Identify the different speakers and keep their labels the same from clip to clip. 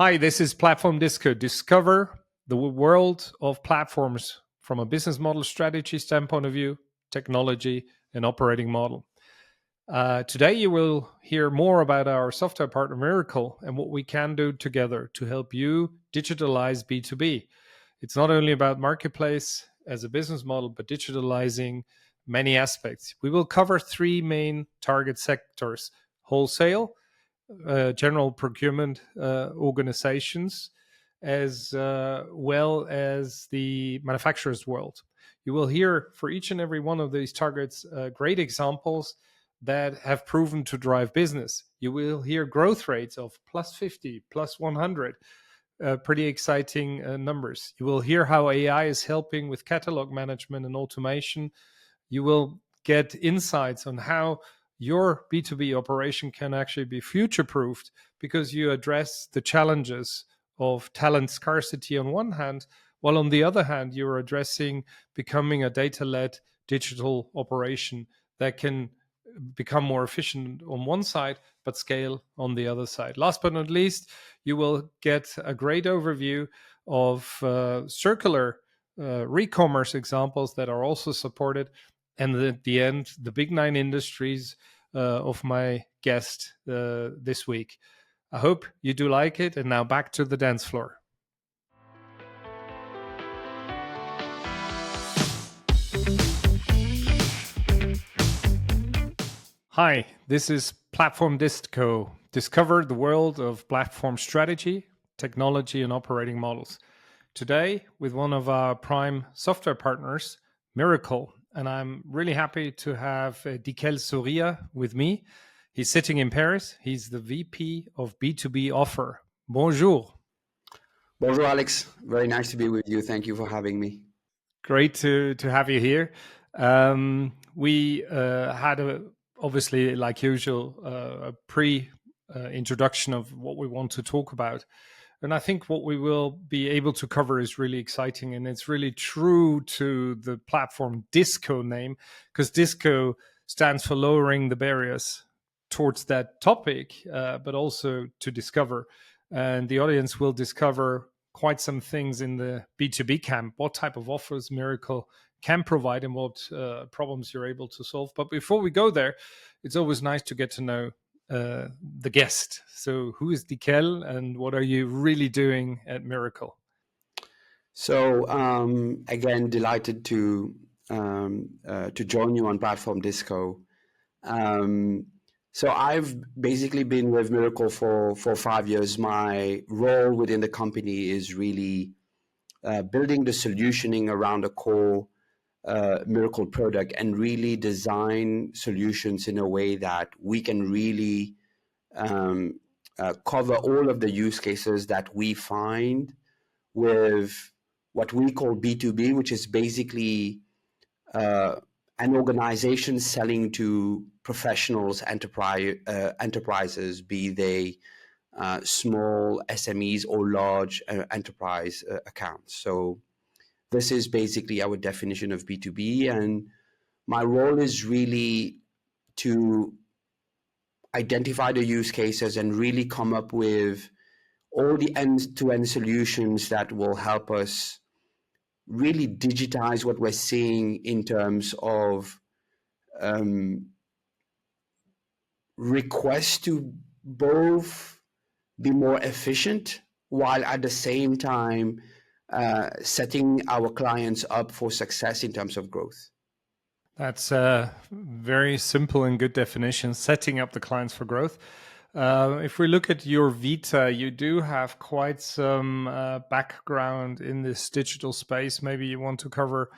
Speaker 1: Hi, this is Platform Disco. Discover the world of platforms from a business model strategy standpoint of view, technology, and operating model. Today, you will hear more about our software partner Mirakl and what we can do together to help you digitalize B2B. It's not only about marketplace as a business model, but digitalizing many aspects. We will cover three main target sectors: wholesale, general procurement organizations, as well as the manufacturer's world. You will hear for each and every one of these targets great examples that have proven to drive business. You will hear growth rates of plus 50, plus 100, pretty exciting numbers. You will hear how AI is helping with catalog management and automation. You will get insights on how your B2B operation can actually be future-proofed because you address the challenges of talent scarcity on one hand, while on the other hand, you're addressing becoming a data-led digital operation that can become more efficient on one side, but scale on the other side. Last but not least, you will get a great overview of circular re-commerce examples that are also supported. And at the end, the big nine industries of my guest this week. I hope you do like it. And now back to the dance floor. Hi, this is Platform Disco. Discover the world of platform strategy, technology, and operating models. Today, with one of our prime software partners, Mirakl. And I'm really happy to have Dickel Sooriah with me. He's sitting in Paris. He's the VP of B2B offer. Bonjour.
Speaker 2: Bonjour, Alex. Very nice to be with you. Thank you for having me.
Speaker 1: Great to have you here. We had, obviously, like usual, a pre-introduction of what we want to talk about. And I think what we will be able to cover is really exciting. And it's really true to the platform Disco name, because Disco stands for lowering the barriers towards that topic, but also to discover. And the audience will discover quite some things in the B2B camp, what type of offers Mirakl can provide and what problems you're able to solve. But before we go there, it's always nice to get to know the guest. So who is Dickel and what are you really doing at Mirakl?
Speaker 2: So again, delighted to join you on Platform Disco. So I've basically been with Mirakl for 5 years. My role within the company is really building the solutioning around a core Mirakl product and really design solutions in a way that we can really cover all of the use cases that we find with what we call B2B, which is basically an organization selling to professionals, enterprises, be they small SMEs or large enterprise accounts. So this is basically our definition of B2B. And my role is really to identify the use cases and really come up with all the end-to-end solutions that will help us really digitize what we're seeing in terms of requests to both be more efficient while at the same time setting our clients up for success in terms of growth.
Speaker 1: That's a very simple and good definition, setting up the clients for growth. If we look at your Vita, you do have quite some background in this digital space. Maybe you want to cover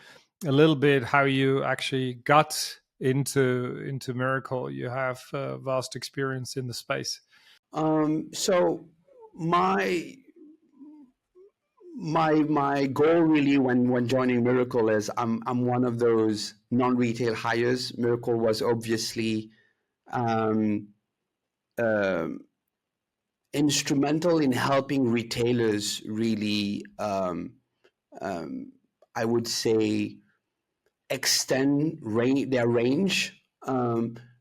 Speaker 1: a little bit how you actually got into Mirakl. You have vast experience in the space.
Speaker 2: So my goal really when joining Mirakl is I'm one of those non-retail hires. Mirakl was obviously instrumental in helping retailers really, I would say, extend their range,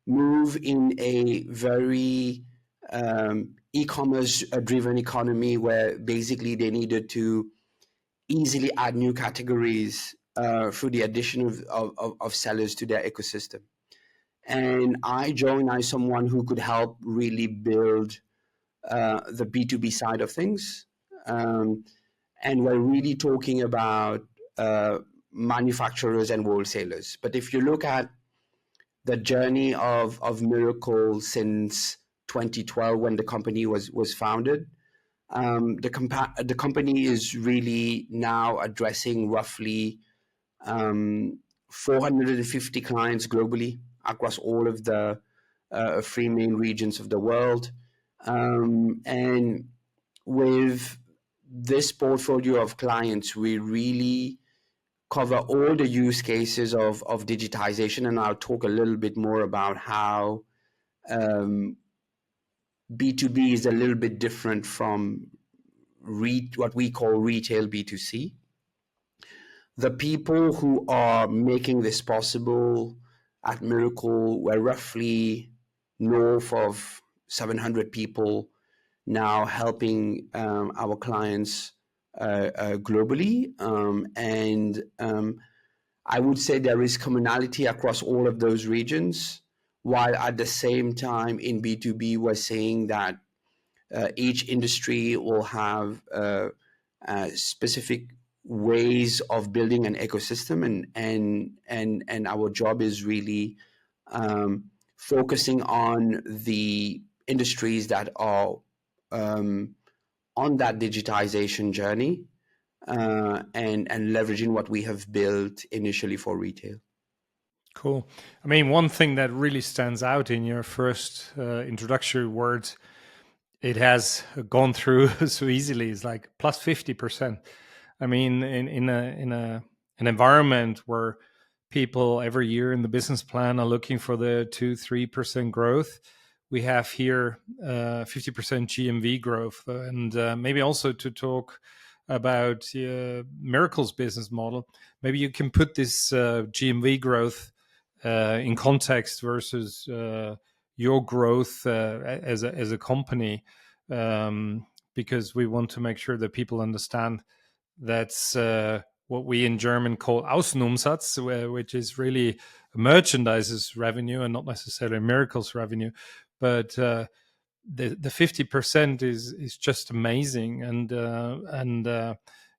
Speaker 2: move in a very e-commerce driven economy where basically they needed to easily add new categories through the addition of sellers to their ecosystem. And I joined as someone who could help really build the B2B side of things. And we're really talking about manufacturers and wholesalers. But if you look at the journey of Mirakl since 2012, when the company was founded, the company is really now addressing roughly 450 clients globally across all of the three main regions of the world. And with this portfolio of clients, we really cover all the use cases of digitization. And I'll talk a little bit more about how B2B is a little bit different from what we call retail B2C. The people who are making this possible at Mirakl were roughly north of 700 people now helping our clients globally. And I would say there is commonality across all of those regions, while at the same time in B2B, we're saying that each industry will have specific ways of building an ecosystem, and our job is really focusing on the industries that are on that digitization journey and leveraging what we have built initially for retail.
Speaker 1: Cool. I mean, one thing that really stands out in your first introductory words, it has gone through so easily, is like plus 50%. I mean, in an environment where people every year in the business plan are looking for the 2-3% growth, we have here 50% GMV growth. And maybe also to talk about Mirakl's business model, maybe you can put this GMV growth in context versus your growth as a company, because we want to make sure that people understand that's what we in German call Außenumsatz, which is really merchandise's revenue and not necessarily Mirakl's revenue. But the 50% is just amazing, and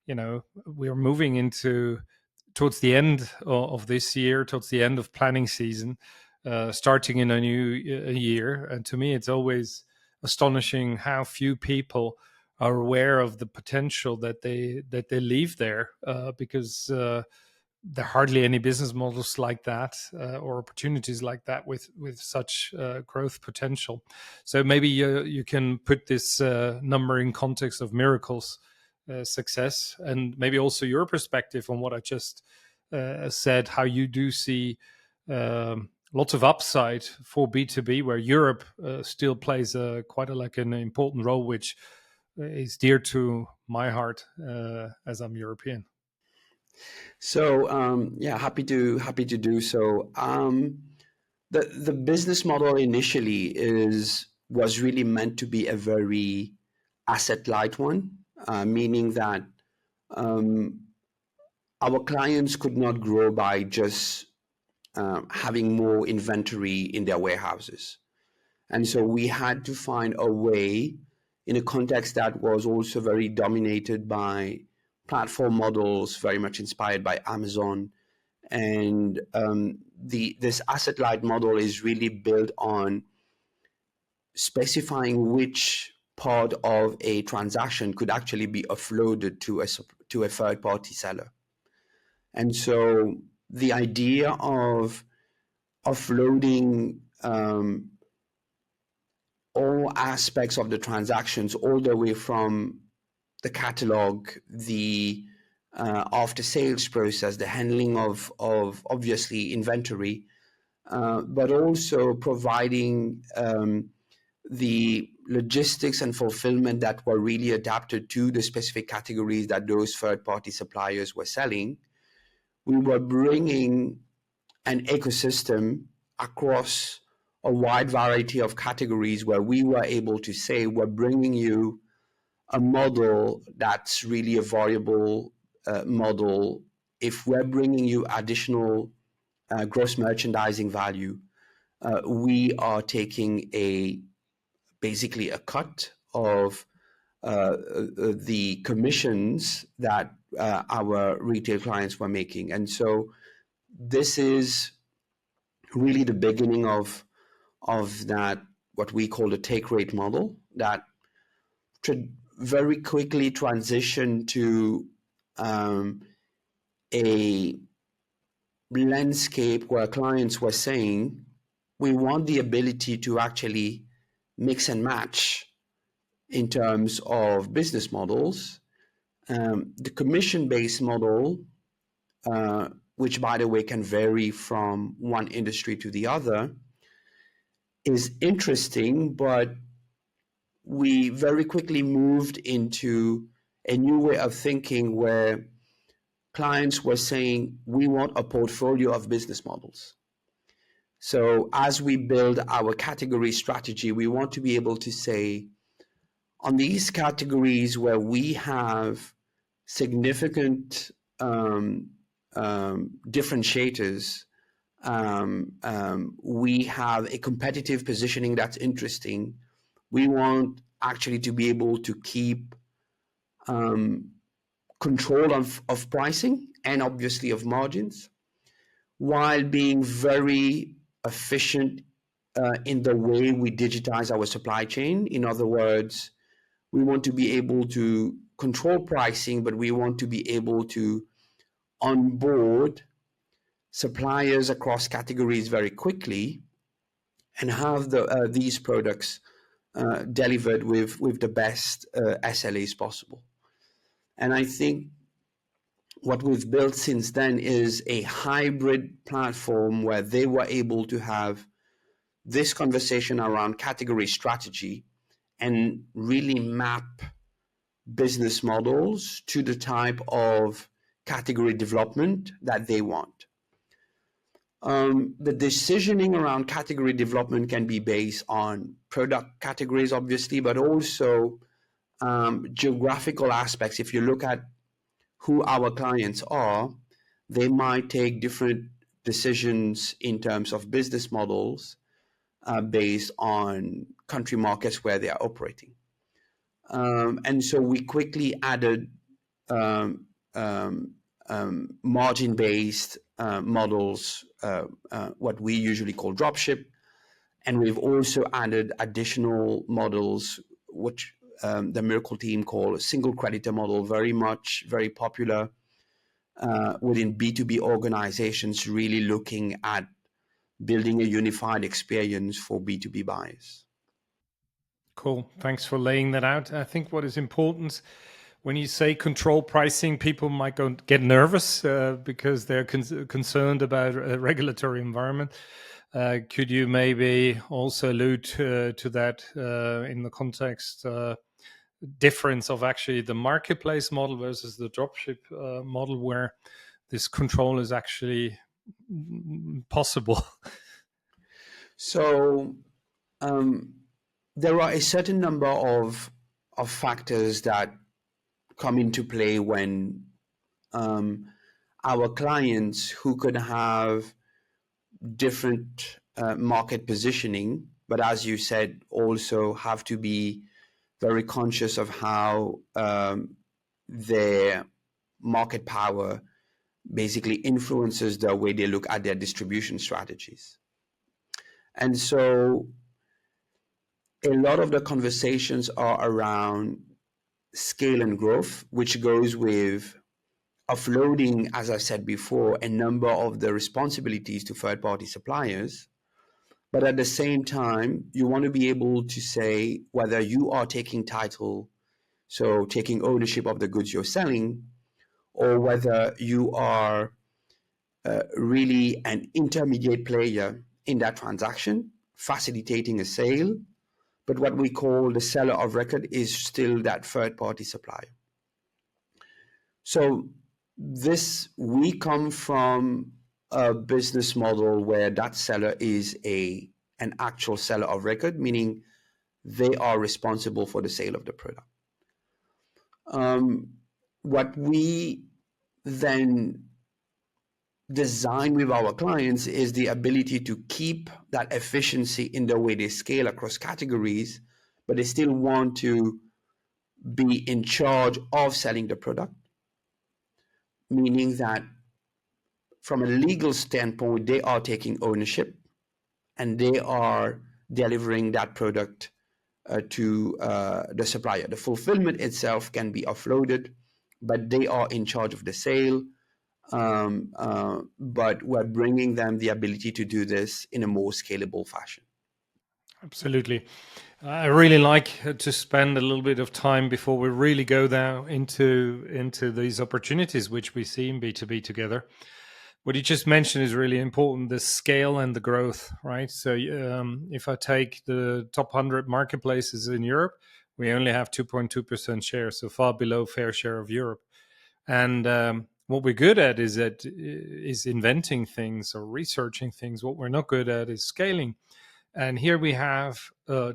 Speaker 1: you know, we're moving into towards the end of this year, towards the end of planning season, starting in a new year. And to me, it's always astonishing how few people are aware of the potential that they leave there, because there are hardly any business models like that or opportunities like that with such growth potential. So maybe you can put this number in context of Mirakl's success, and maybe also your perspective on what I just said, how you do see lots of upside for B2B, where Europe still plays quite an important role, which is dear to my heart as I'm European.
Speaker 2: So yeah, happy to do so. The business model initially was really meant to be a very asset light one, meaning that our clients could not grow by just having more inventory in their warehouses. And so we had to find a way in a context that was also very dominated by platform models, very much inspired by Amazon. And this asset light model is really built on specifying which part of a transaction could actually be offloaded to a third party seller. And so the idea of offloading all aspects of the transactions, all the way from the catalog, the after sales process, the handling of obviously inventory, but also providing the logistics and fulfillment that were really adapted to the specific categories that those third-party suppliers were selling. We were bringing an ecosystem across a wide variety of categories where we were able to say we're bringing you a model that's really a variable model. If we're bringing you additional gross merchandising value, we are taking basically a cut of the commissions that our retail clients were making. And so this is really the beginning of that, what we call the take rate model, that very quickly transitioned to a landscape where clients were saying, we want the ability to actually mix and match in terms of business models. The commission-based model, which by the way can vary from one industry to the other, is interesting, but we very quickly moved into a new way of thinking where clients were saying, we want a portfolio of business models. So as we build our category strategy, we want to be able to say, on these categories where we have significant differentiators, we have a competitive positioning that's interesting. We want actually to be able to keep control of pricing and obviously of margins, while being very efficient in the way we digitize our supply chain. In other words, we want to be able to control pricing, but we want to be able to onboard suppliers across categories very quickly and have these products delivered with the best SLAs possible. And I think what we've built since then is a hybrid platform where they were able to have this conversation around category strategy and really map business models to the type of category development that they want. The decisioning around category development can be based on product categories, obviously, but also geographical aspects. If you look at who our clients are, they might take different decisions in terms of business models based on country markets where they are operating. And so we quickly added margin-based models, what we usually call dropship. And we've also added additional models, which the Mirakl team call a single creditor model, very popular within B2B organizations, really looking at building a unified experience for B2B buyers.
Speaker 1: Cool. Thanks for laying that out. I think what is important when you say control pricing, people might get nervous because they're concerned about a regulatory environment. Could you maybe also allude to that in the context difference of actually the marketplace model versus the dropship model, where this control is actually possible?
Speaker 2: So there are a certain number of factors that come into play when our clients, who could have different market positioning, but as you said, also have to be very conscious of how their market power basically influences the way they look at their distribution strategies. And so a lot of the conversations are around scale and growth, which goes with offloading, as I said before, a number of the responsibilities to third-party suppliers. But at the same time, you want to be able to say whether you are taking title, so taking ownership of the goods you're selling, or whether you are really an intermediate player in that transaction, facilitating a sale. But what we call the seller of record is still that third-party supplier. So we come from a business model where that seller is an actual seller of record, meaning they are responsible for the sale of the product. What we then design with our clients is the ability to keep that efficiency in the way they scale across categories, but they still want to be in charge of selling the product, meaning that from a legal standpoint, they are taking ownership and they are delivering that product to the supplier. The fulfillment itself can be offloaded, but they are in charge of the sale. But we're bringing them the ability to do this in a more scalable fashion.
Speaker 1: Absolutely. I really like to spend a little bit of time before we really go down into these opportunities which we see in B2B together. What you just mentioned is really important, the scale and the growth, right? So if I take the top 100 marketplaces in Europe, we only have 2.2% share, so far below fair share of Europe. And what we're good at is inventing things or researching things. What we're not good at is scaling. And here we have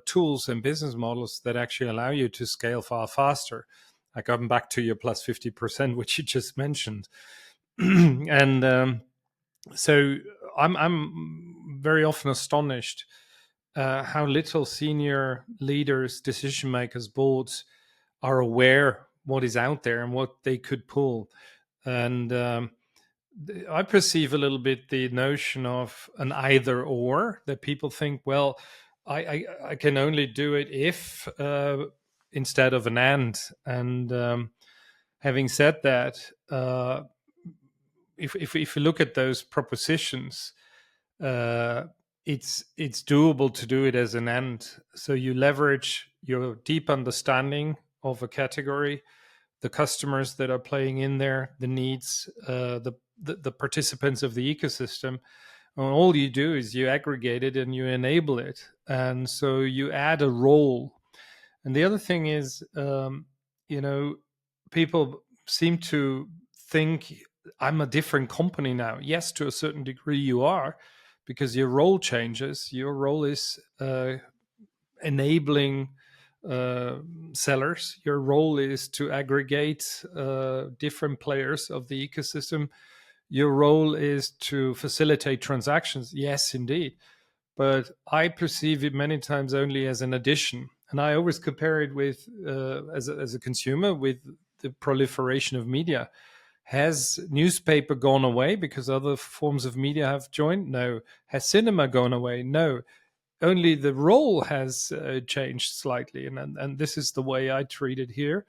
Speaker 1: tools and business models that actually allow you to scale far faster. I come back to your plus 50%, which you just mentioned. And so I'm very often astonished how little senior leaders, decision makers, boards are aware what is out there and what they could pull. And I perceive a little bit the notion of an either or, that people think, well, I can only do it if instead of an and. Having said that, if you look at those propositions, it's doable to do it as an and. So you leverage your deep understanding of a category, the customers that are playing in there, the needs, the participants of the ecosystem. And all you do is you aggregate it and you enable it, and so you add a role. And the other thing is, people seem to think I'm a different company now. Yes, to a certain degree you are, because your role changes. Your role is enabling sellers. Your role is to aggregate different players of the ecosystem. Your role is to facilitate transactions. Yes, indeed. But I perceive it many times only as an addition. And I always compare it with, as a consumer, with the proliferation of media. Has newspaper gone away because other forms of media have joined? No. Has cinema gone away? No. Only the role has changed slightly. And this is the way I treat it here.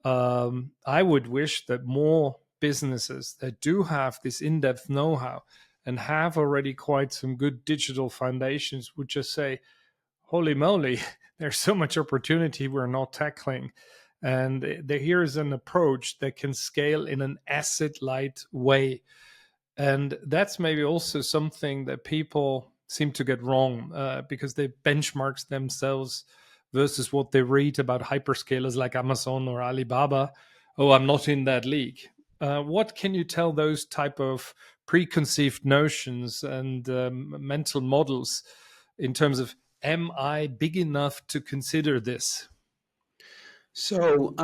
Speaker 1: I would wish that more businesses that do have this in-depth know-how and have already quite some good digital foundations would just say, holy moly, there's so much opportunity we're not tackling. And here is an approach that can scale in an asset-light way. And that's maybe also something that people seem to get wrong because they benchmark themselves versus what they read about hyperscalers like Amazon or Alibaba. Oh, I'm not in that league. What can you tell those type of preconceived notions and mental models in terms of, am I big enough to consider this?
Speaker 2: So,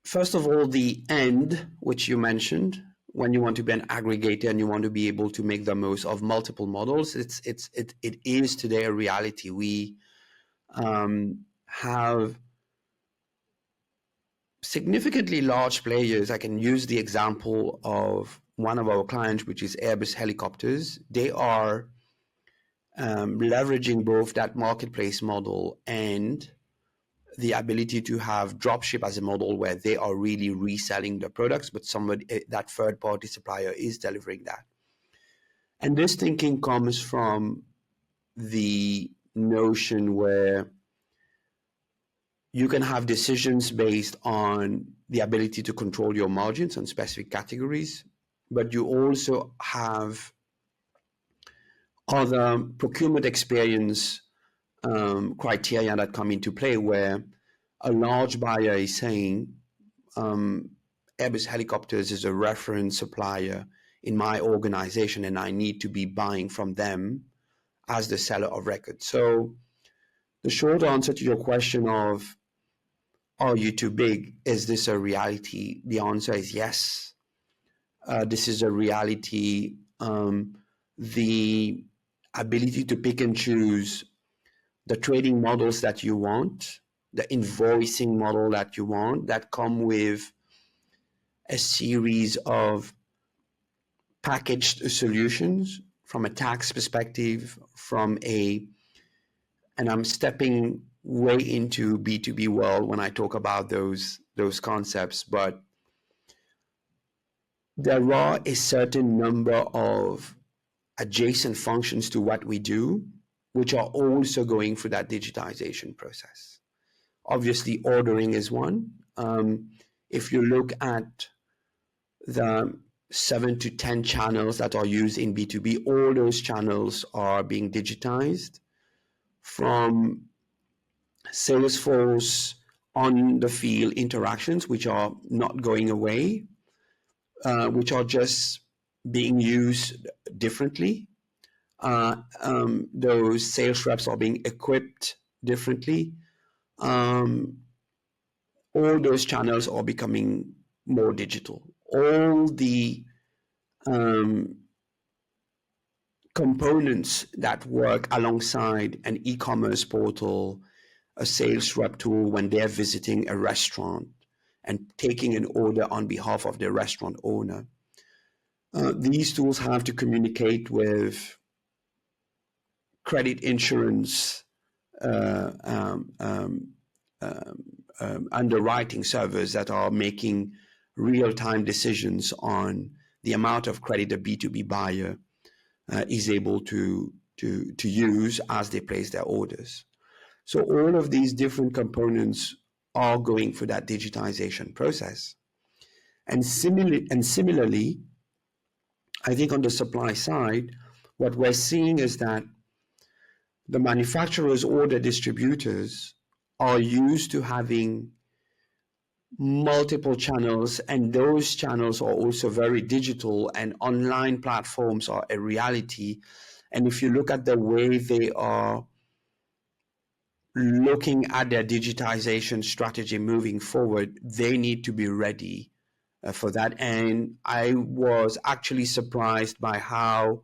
Speaker 2: first of all, the end, which you mentioned, when you want to be an aggregator and you want to be able to make the most of multiple models, it is today a reality. We have significantly large players. I can use the example of one of our clients, which is Airbus Helicopters. They are leveraging both that marketplace model and the ability to have dropship as a model where they are really reselling the products, but that third-party supplier is delivering that. And this thinking comes from the notion where you can have decisions based on the ability to control your margins on specific categories, but you also have other procurement experience criteria that come into play where a large buyer is saying, Airbus Helicopters is a reference supplier in my organization and I need to be buying from them as the seller of record. So the short answer to your question of, are you too big? Is this a reality? The answer is yes. This is a reality. The ability to pick and choose the trading models that you want, the invoicing model that you want, that come with a series of packaged solutions from a tax perspective, and I'm stepping way into B2B world when I talk about those concepts, but there are a certain number of adjacent functions to what we do, which are also going through that digitization process. Obviously, ordering is one. If you look at the 7 to 10 channels that are used in B2B, all those channels are being digitized, from Salesforce on the field interactions, which are not going away, which are just being used differently. Those sales reps are being equipped differently. All those channels are becoming more digital. All the components that work alongside an e-commerce portal, a sales rep tool when they're visiting a restaurant and taking an order on behalf of the restaurant owner. These tools have to communicate with credit insurance underwriting servers that are making real-time decisions on the amount of credit a B2B buyer is able to use as they place their orders. So all of these different components are going through that digitization process. And similarly, I think on the supply side, what we're seeing is that the manufacturers or the distributors are used to having multiple channels, and those channels are also very digital, and online platforms are a reality. And if you look at the way they are looking at their digitization strategy moving forward, they need to be ready for that. And I was actually surprised by how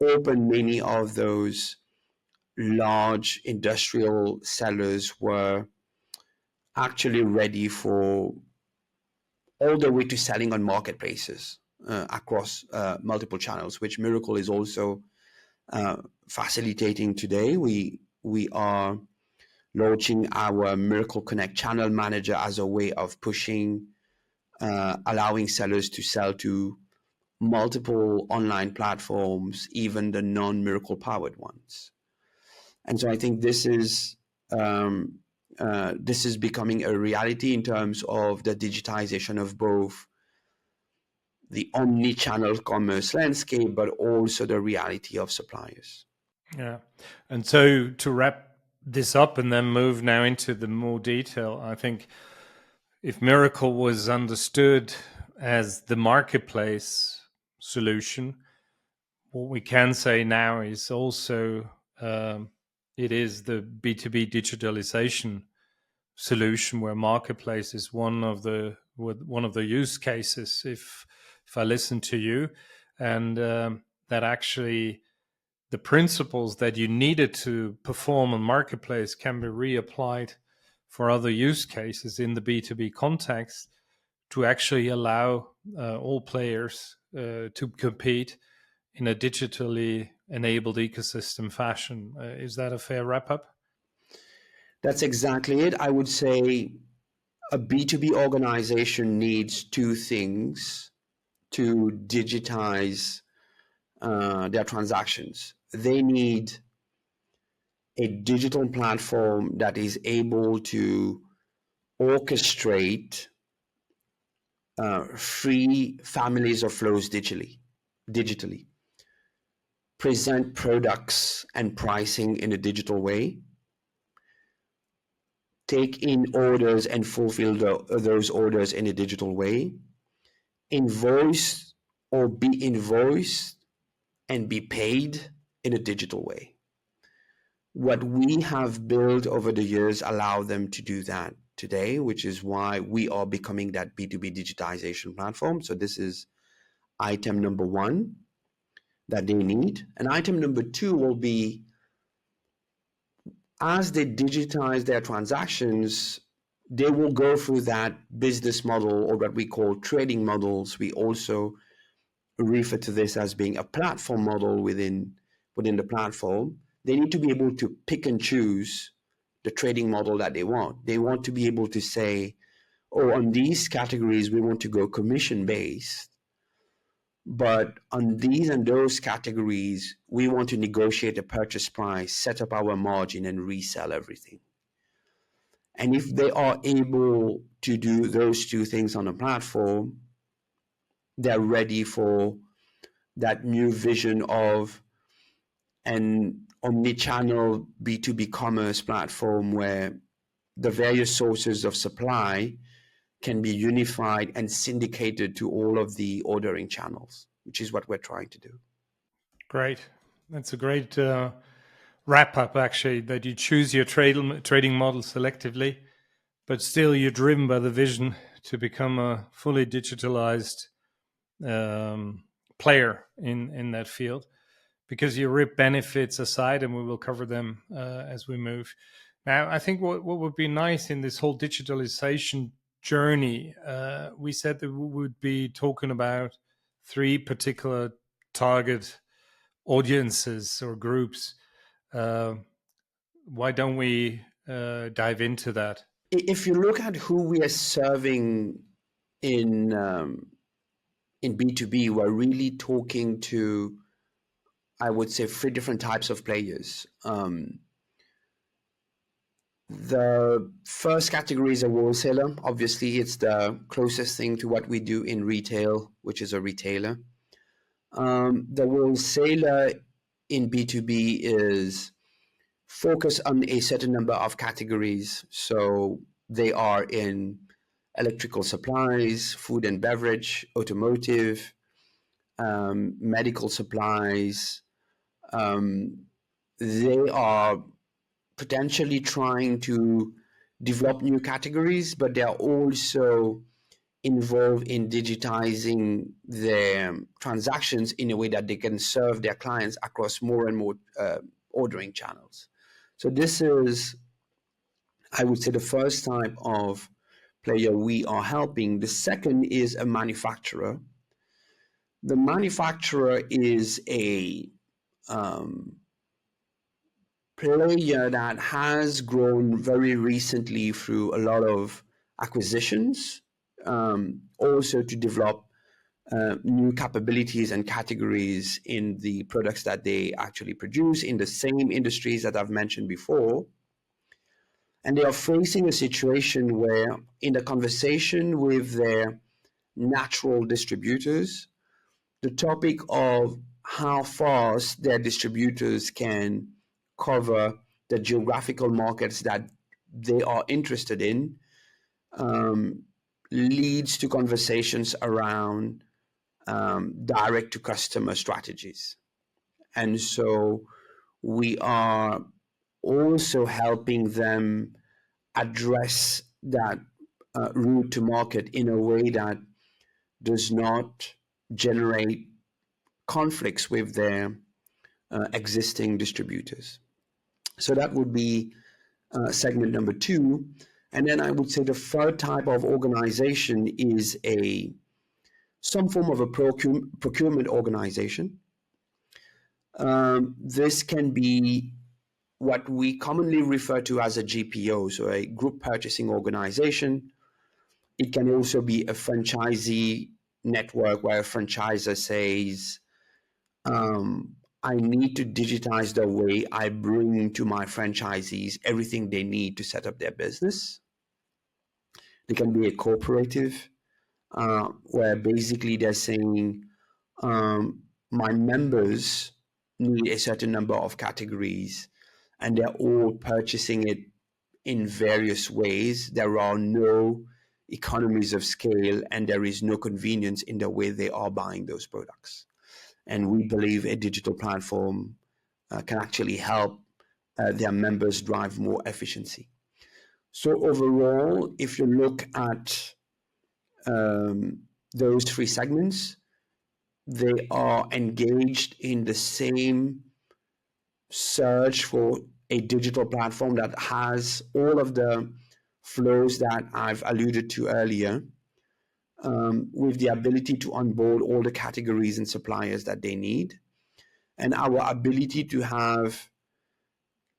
Speaker 2: open many of those large industrial sellers were actually ready for all the way to selling on marketplaces across multiple channels, which Mirakl is also facilitating today. We are launching our Mirakl Connect Channel Manager as a way of pushing, allowing sellers to sell to multiple online platforms, even the non-Mirakl powered ones. And so I think this is becoming a reality in terms of the digitization of both the omni-channel commerce landscape, but also the reality of suppliers.
Speaker 1: Yeah. And so to wrap this up and then move now into the more detail, I think if Mirakl was understood as the marketplace solution, what we can say now is also it is the B2B digitalization solution, where marketplace is one of the use cases. If I listen to you, and that actually the principles that you needed to perform on marketplace can be reapplied for other use cases in the B2B context to actually allow all players to compete in a digitally enabled ecosystem fashion. Is that a fair wrap up?
Speaker 2: That's exactly it. I would say a B2B organization needs two things to digitize their transactions. They need a digital platform that is able to orchestrate free families of flows digitally, present products and pricing in a digital way, take in orders and fulfill those orders in a digital way, invoice or be invoiced and be paid in a digital way. What we have built over the years allow them to do that today, which is why we are becoming that B2B digitization platform. So this is item number one that they need. And item number two will be, as they digitize their transactions, they will go through that business model, or what we call trading models. We also refer to this as being a platform model within the platform. They need to be able to pick and choose the trading model that they want. They want to be able to say, oh, on these categories, we want to go commission based. But on these and those categories, we want to negotiate a purchase price, set up our margin, and resell everything. And if they are able to do those two things on a platform, they're ready for that new vision of an omni-channel B2B commerce platform where the various sources of supply can be unified and syndicated to all of the ordering channels, which is what we're trying to do.
Speaker 1: Great. That's a great wrap up, actually, that you choose your trading model selectively, but still you're driven by the vision to become a fully digitalized player in that field, because you rip benefits aside, and we will cover them as we move. Now, I think what would be nice in this whole digitalization journey, we said that we would be talking about 3 particular target audiences or groups. Why don't we dive into that?
Speaker 2: If you look at who we are serving in B2B, we're really talking to, I would say, 3 different types of players. The first category is a wholesaler. Obviously, it's the closest thing to what we do in retail, which is a retailer. The wholesaler in B2B is focused on a certain number of categories. So they are in electrical supplies, food and beverage, automotive, medical supplies. They are potentially trying to develop new categories, but they're also involved in digitizing their transactions in a way that they can serve their clients across more and more ordering channels. So this is, I would say, the first type of player we are helping. The second is a manufacturer. The manufacturer is a player that has grown very recently through a lot of acquisitions, also to develop new capabilities and categories in the products that they actually produce in the same industries that I've mentioned before. And they are facing a situation where, in the conversation with their natural distributors, the topic of how fast their distributors can cover the geographical markets that they are interested in leads to conversations around direct to customer strategies. And so we are also helping them address that route to market in a way that does not generate conflicts with their existing distributors. So that would be segment number 2. And then I would say the third type of organization is some form of a procurement organization. This can be what we commonly refer to as a GPO, so a group purchasing organization. It can also be a franchisee network where a franchisor says, I need to digitize the way I bring to my franchisees everything they need to set up their business. It can be a cooperative where basically they're saying, my members need a certain number of categories and they're all purchasing it in various ways. There are no economies of scale and there is no convenience in the way they are buying those products. And we believe a digital platform can actually help their members drive more efficiency. So overall, if you look at those three segments, they are engaged in the same search for a digital platform that has all of the flows that I've alluded to earlier, with the ability to onboard all the categories and suppliers that they need. And our ability to have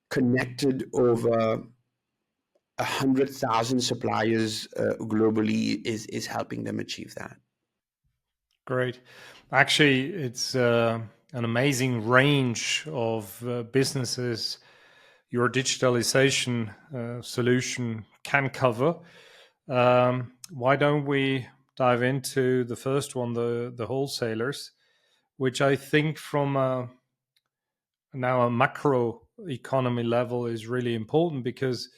Speaker 2: connected over 100,000 suppliers globally is helping them achieve that.
Speaker 1: Great. Actually, it's an amazing range of businesses your digitalization solution can cover. Why don't we dive into the first one, the wholesalers, which I think from now a macro economy level is really important, because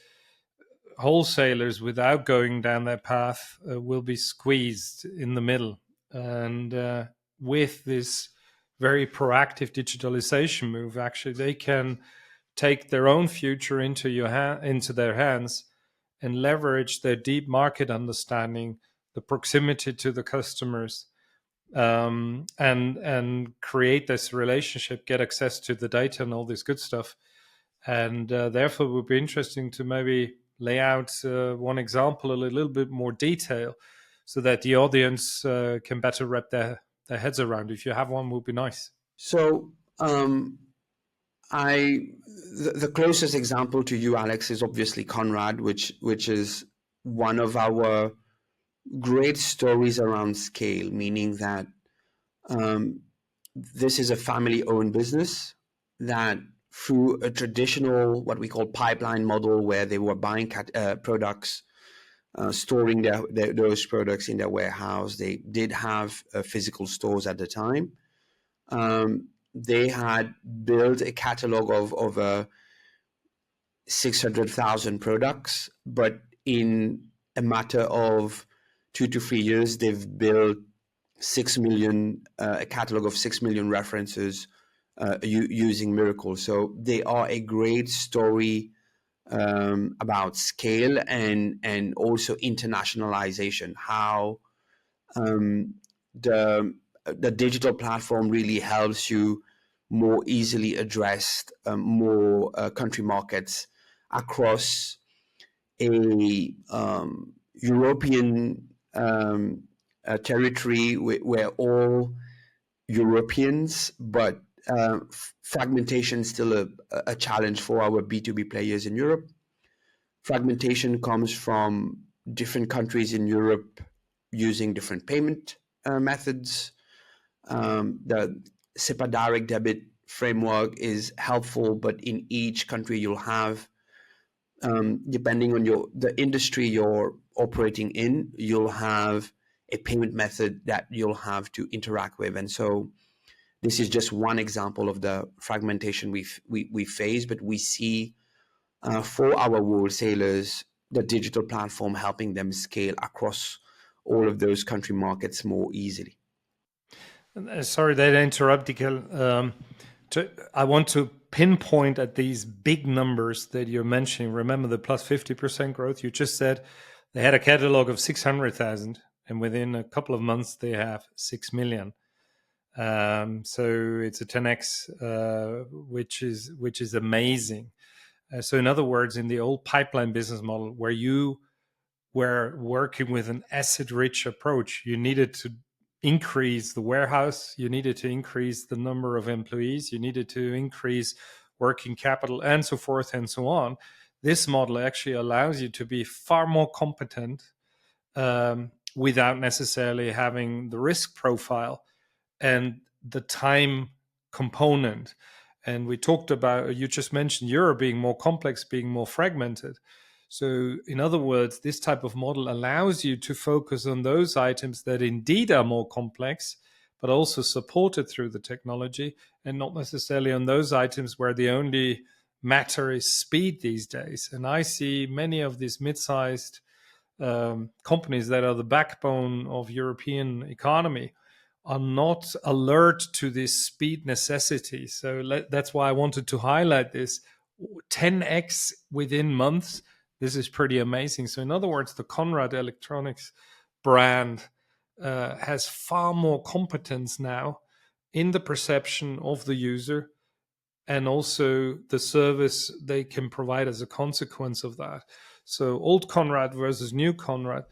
Speaker 1: wholesalers, without going down that path, will be squeezed in the middle. And with this very proactive digitalization move, actually, they can take their own future into their hands and leverage their deep market understanding, the proximity to the customers, and create this relationship, get access to the data and all this good stuff. And therefore, it would be interesting to maybe lay out one example a little bit more detail, so that the audience can better wrap their heads around. If you have one, would be nice.
Speaker 2: So the closest example to you, Alex, is obviously Conrad, which is one of our great stories around scale, meaning that this is a family-owned business that, through a traditional, what we call pipeline model, where they were buying products, storing those products in their warehouse. They did have physical stores at the time. They had built a catalog of over 600,000 products, but in a matter of 2 to 3 years, they've built 6 million, a catalog of 6 million references using Mirakl. So they are a great story about scale and also internationalization, how the digital platform really helps you more easily address more country markets across a European territory where all Europeans, but fragmentation is still a challenge for our B2B players in Europe. Fragmentation comes from different countries in Europe using different payment methods. The SEPA direct debit framework is helpful, but in each country you'll have, depending on the industry you're operating in, you'll have a payment method that you'll have to interact with. And so this is just one example of the fragmentation we face, but we see for our wholesalers, the digital platform helping them scale across all of those country markets more easily.
Speaker 1: Sorry that I interrupt, Dickel. I want to pinpoint at these big numbers that you're mentioning. Remember the plus 50% growth? You just said they had a catalog of 600,000, and within a couple of months they have 6 million. So it's a 10x, which is amazing. So in other words, in the old pipeline business model, where you were working with an asset-rich approach, you needed to increase the warehouse, you needed to increase the number of employees, you needed to increase working capital, and so forth and so on. This model actually allows you to be far more competent without necessarily having the risk profile and the time component. And we talked about, you just mentioned Europe being more complex, being more fragmented. So in other words, this type of model allows you to focus on those items that indeed are more complex, but also supported through the technology, and not necessarily on those items where the only matter is speed these days. And I see many of these mid-sized companies that are the backbone of European economy are not alert to this speed necessity. So that's why I wanted to highlight this. 10x within months. This is pretty amazing. So in other words, the Conrad Electronics brand has far more competence now in the perception of the user and also the service they can provide as a consequence of that. So old Conrad versus new Conrad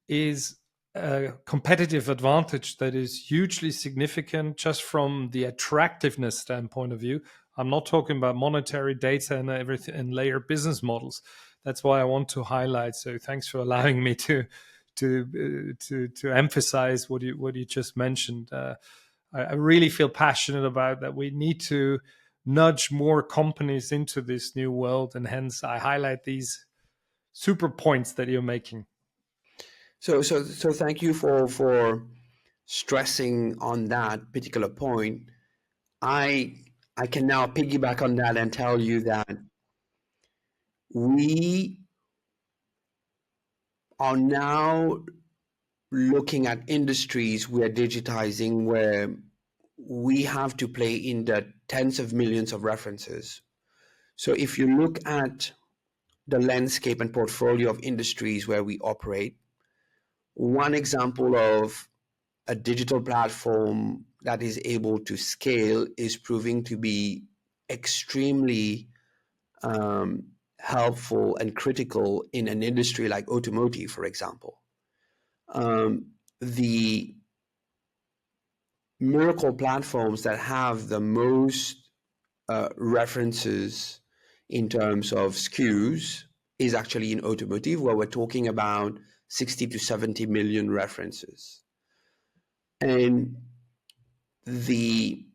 Speaker 1: is a competitive advantage that is hugely significant just from the attractiveness standpoint of view. I'm not talking about monetary data and everything and layer business models. That's why I want to highlight. So thanks for allowing me to emphasize what you just mentioned. I really feel passionate about that. We need to nudge more companies into this new world, and hence I highlight these super points that you're making.
Speaker 2: So thank you for stressing on that particular point. I can now piggyback on that and tell you that we are now looking at industries we're digitizing where we have to play in the tens of millions of references. So if you look at the landscape and portfolio of industries where we operate, one example of a digital platform that is able to scale is proving to be extremely helpful and critical in an industry like automotive, for example. The Mirakl platforms that have the most references in terms of SKUs is actually in automotive, where we're talking about 60 to 70 million references. And the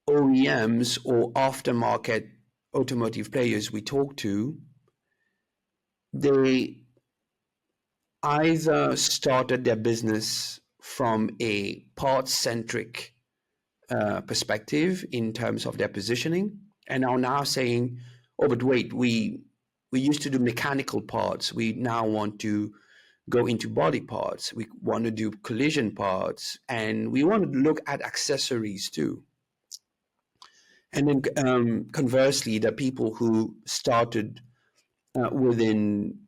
Speaker 2: OEMs or aftermarket automotive players we talk to, they either started their business from a parts-centric perspective in terms of their positioning, and are now saying, "Oh, but wait, we used to do mechanical parts. We now want to go into body parts. We want to do collision parts, and we want to look at accessories too." And then conversely, the people who started within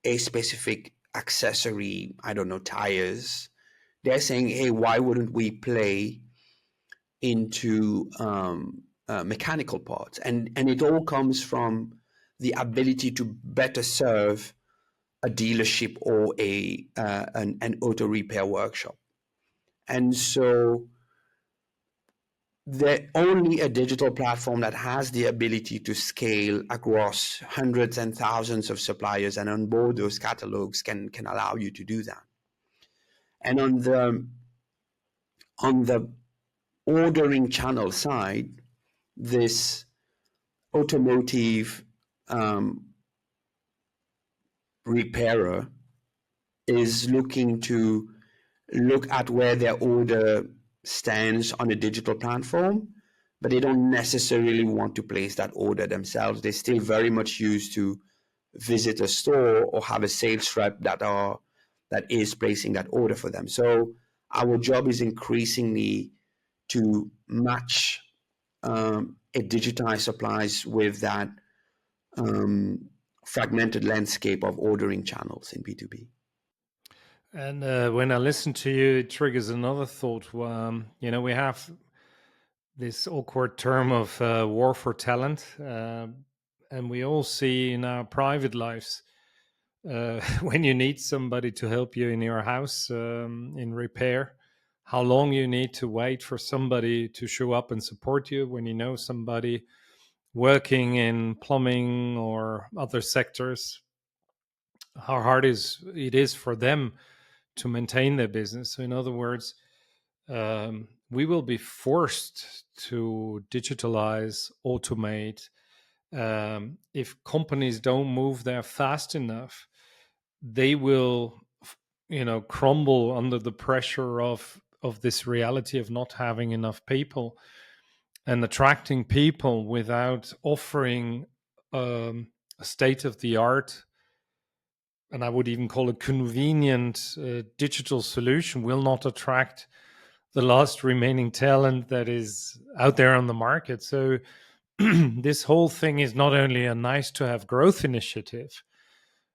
Speaker 2: a specific accessory, I don't know, tires, they're saying, "Hey, why wouldn't we play into mechanical parts?" And it all comes from the ability to better serve a dealership or an auto repair workshop. And so they're only a digital platform that has the ability to scale across hundreds and thousands of suppliers and onboard those catalogs can allow you to do that. And on the ordering channel side, this automotive repairer is looking to look at where their order stands on a digital platform, but they don't necessarily want to place that order themselves. They're still very much used to visit a store or have a sales rep that is placing that order for them. So our job is increasingly to match a digitized supplies with that fragmented landscape of ordering channels in B2B.
Speaker 1: And when I listen to you, it triggers another thought. We have this awkward term of war for talent, and we all see in our private lives when you need somebody to help you in your house in repair, how long you need to wait for somebody to show up and support you. When you know somebody working in plumbing or other sectors, how hard it is for them to maintain their business. So in other words, we will be forced to digitalize, automate. If companies don't move there fast enough, they will, crumble under the pressure of this reality of not having enough people and attracting people without offering a state of the art and I would even call it convenient digital solution will not attract the last remaining talent that is out there on the market. So this whole thing is not only a nice to have growth initiative,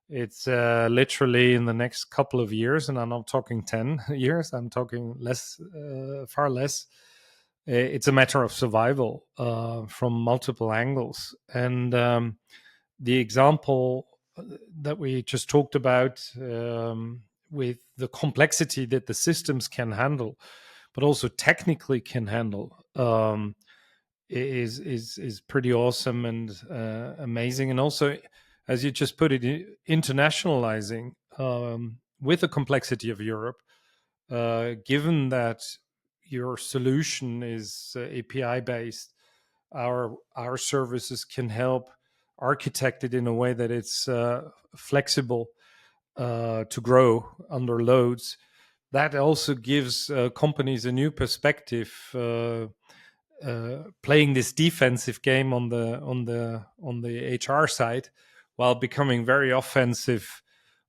Speaker 1: it's literally in the next couple of years, and I'm not talking 10 years, I'm talking less, far less. It's a matter of survival from multiple angles. And the example that we just talked about, with the complexity that the systems can handle, but also technically can handle, is pretty awesome and amazing. And also, as you just put it, internationalizing with the complexity of Europe, given that your solution is API based, our services can help architect it in a way that it's flexible to grow under loads. That also gives companies a new perspective, playing this defensive game on the HR side, while becoming very offensive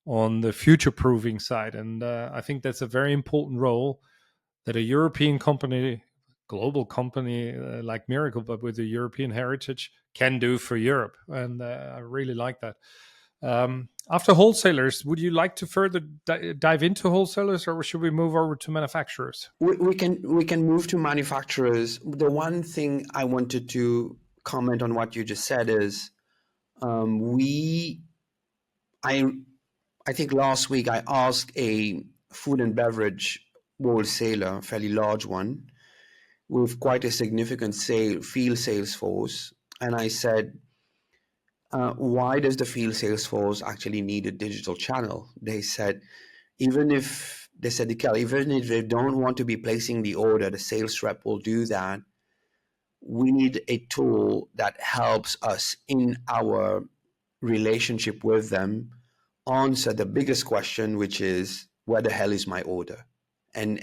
Speaker 1: on the future proofing side. And I think that's a very important role that a European company, global company like Mirakl, but with a European heritage, can do for Europe. And I really like that. After wholesalers, would you like to further dive into wholesalers, or should we move over to manufacturers?
Speaker 2: We can move to manufacturers. The one thing I wanted to comment on what you just said is, I think last week I asked a food and beverage wholesaler, a fairly large one, with quite a significant field sales force, and I said, why does the field sales force actually need a digital channel? They said, Dickel, even if they don't want to be placing the order, the sales rep will do that. We need a tool that helps us in our relationship with them answer the biggest question, which is, where the hell is my order? And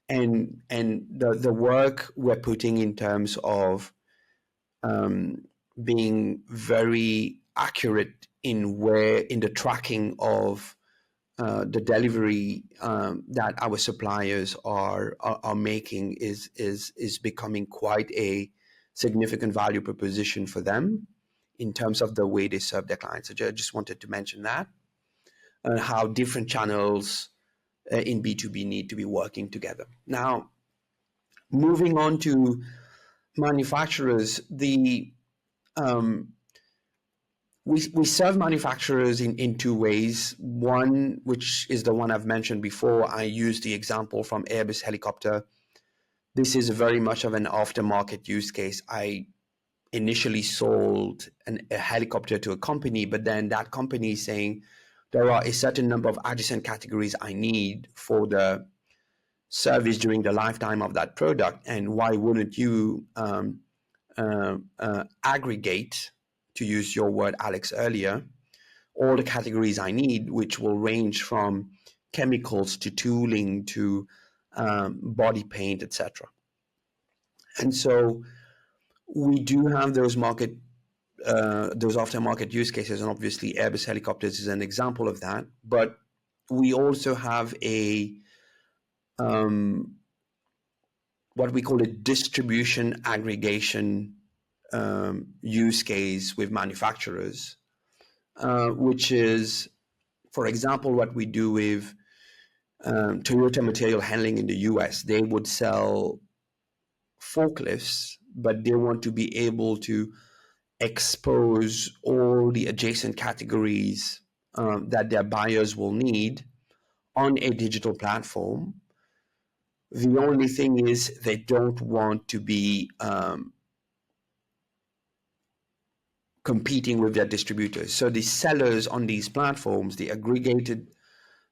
Speaker 2: the work we're putting in terms of being very accurate in the tracking of the delivery that our suppliers are making is becoming quite a significant value proposition for them in terms of the way they serve their clients. So I just wanted to mention that, and how different channels in B2B need to be working together. Now, moving on to manufacturers, we serve manufacturers in two ways. One, which is the one I've mentioned before, I used the example from Airbus helicopter. This is very much of an aftermarket use case. I initially sold a helicopter to a company, but then that company is saying, there are a certain number of adjacent categories I need for the service during the lifetime of that product, and why wouldn't you aggregate, to use your word, Alex, earlier, all the categories I need, which will range from chemicals to tooling to body paint, etc. And so we do have those aftermarket use cases, and obviously Airbus helicopters is an example of that. But we also have a what we call a distribution aggregation use case with manufacturers, which is, for example, what we do with Toyota Material Handling in the US. They would sell forklifts, but they want to be able to expose all the adjacent categories that their buyers will need on a digital platform. The only thing is they don't want to be competing with their distributors. So the sellers on these platforms, the aggregated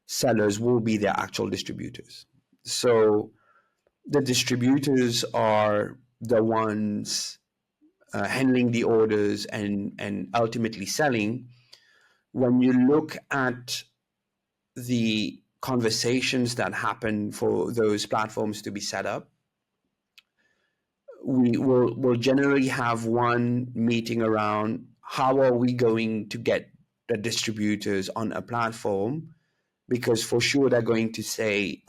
Speaker 2: sellers, will be their actual distributors. So the distributors are the ones handling the orders and ultimately selling. When you look at the conversations that happen for those platforms to be set up, we'll generally have one meeting around how are we going to get the distributors on a platform, because for sure they're going to say,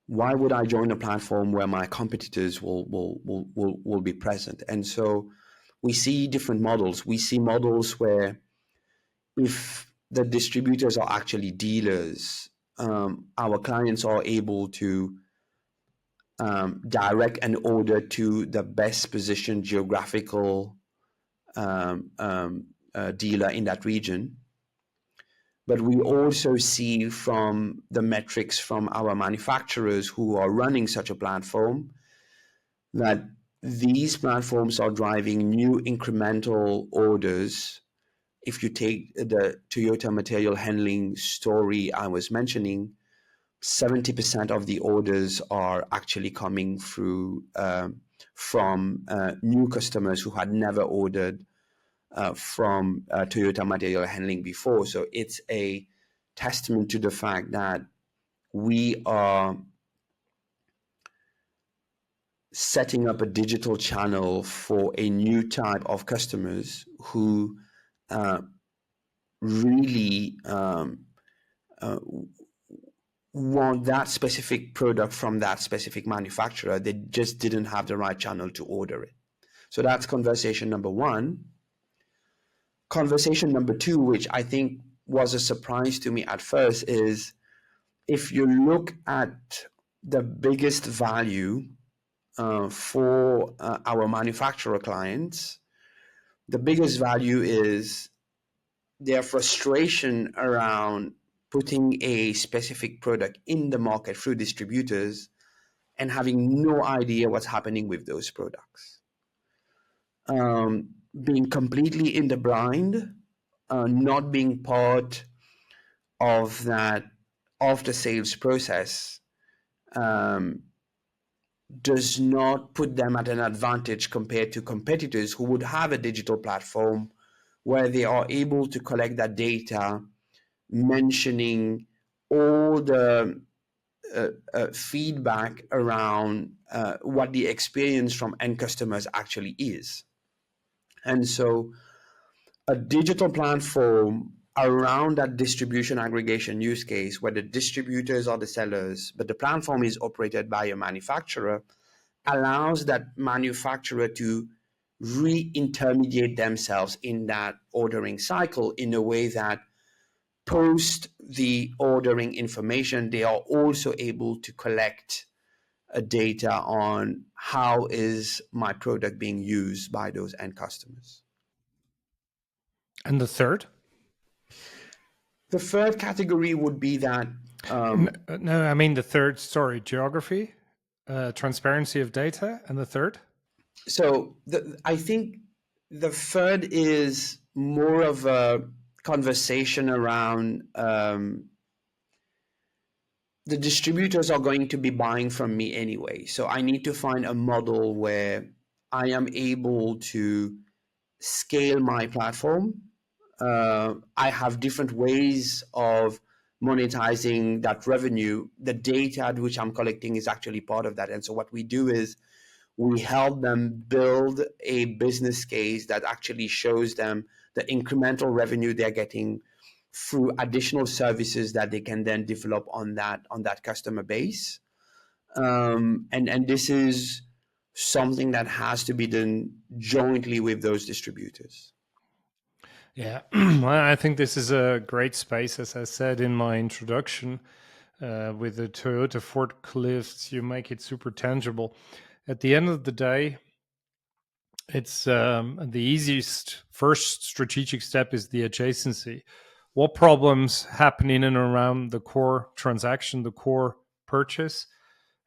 Speaker 2: why would I join a platform where my competitors will be present? And so we see different models. We see models where if the distributors are actually dealers, our clients are able to direct an order to the best positioned geographical dealer in that region. But we also see from the metrics from our manufacturers who are running such a platform that these platforms are driving new incremental orders. If you take the Toyota material handling story I was mentioning, 70% of the orders are actually coming through from new customers who had never ordered from Toyota material handling before. So it's a testament to the fact that we are setting up a digital channel for a new type of customers who really want that specific product from that specific manufacturer. They just didn't have the right channel to order it. So that's conversation number one. Conversation number two, which I think was a surprise to me at first, is if you look at the biggest value for our manufacturer clients, the biggest value is their frustration around putting a specific product in the market through distributors and having no idea what's happening with those products. Being completely in the blind, not being part of that after sales process does not put them at an advantage compared to competitors who would have a digital platform where they are able to collect that data, mentioning all the feedback around what the experience from end customers actually is. And so a digital platform around that distribution aggregation use case where the distributors are the sellers, but the platform is operated by a manufacturer, allows that manufacturer to re-intermediate themselves in that ordering cycle in a way that post the ordering information, they are also able to collect data on how is my product being used by those end customers.
Speaker 1: And the third?
Speaker 2: The third category would be that...
Speaker 1: no, I mean the third, sorry, geography, transparency of data, and the third?
Speaker 2: So I think the third is more of a conversation around the distributors are going to be buying from me anyway. So I need to find a model where I am able to scale my platform. I have different ways of monetizing that revenue. The data which I'm collecting is actually part of that. And so what we do is we help them build a business case that actually shows them the incremental revenue they're getting through additional services that they can then develop on that customer base. And this is something that has to be done jointly with those distributors.
Speaker 1: Yeah, well, I think this is a great space, as I said in my introduction. With the Toyota forklifts, you make it super tangible. At the end of the day, it's the easiest first strategic step is the adjacency. What problems happen in and around the core transaction, the core purchase?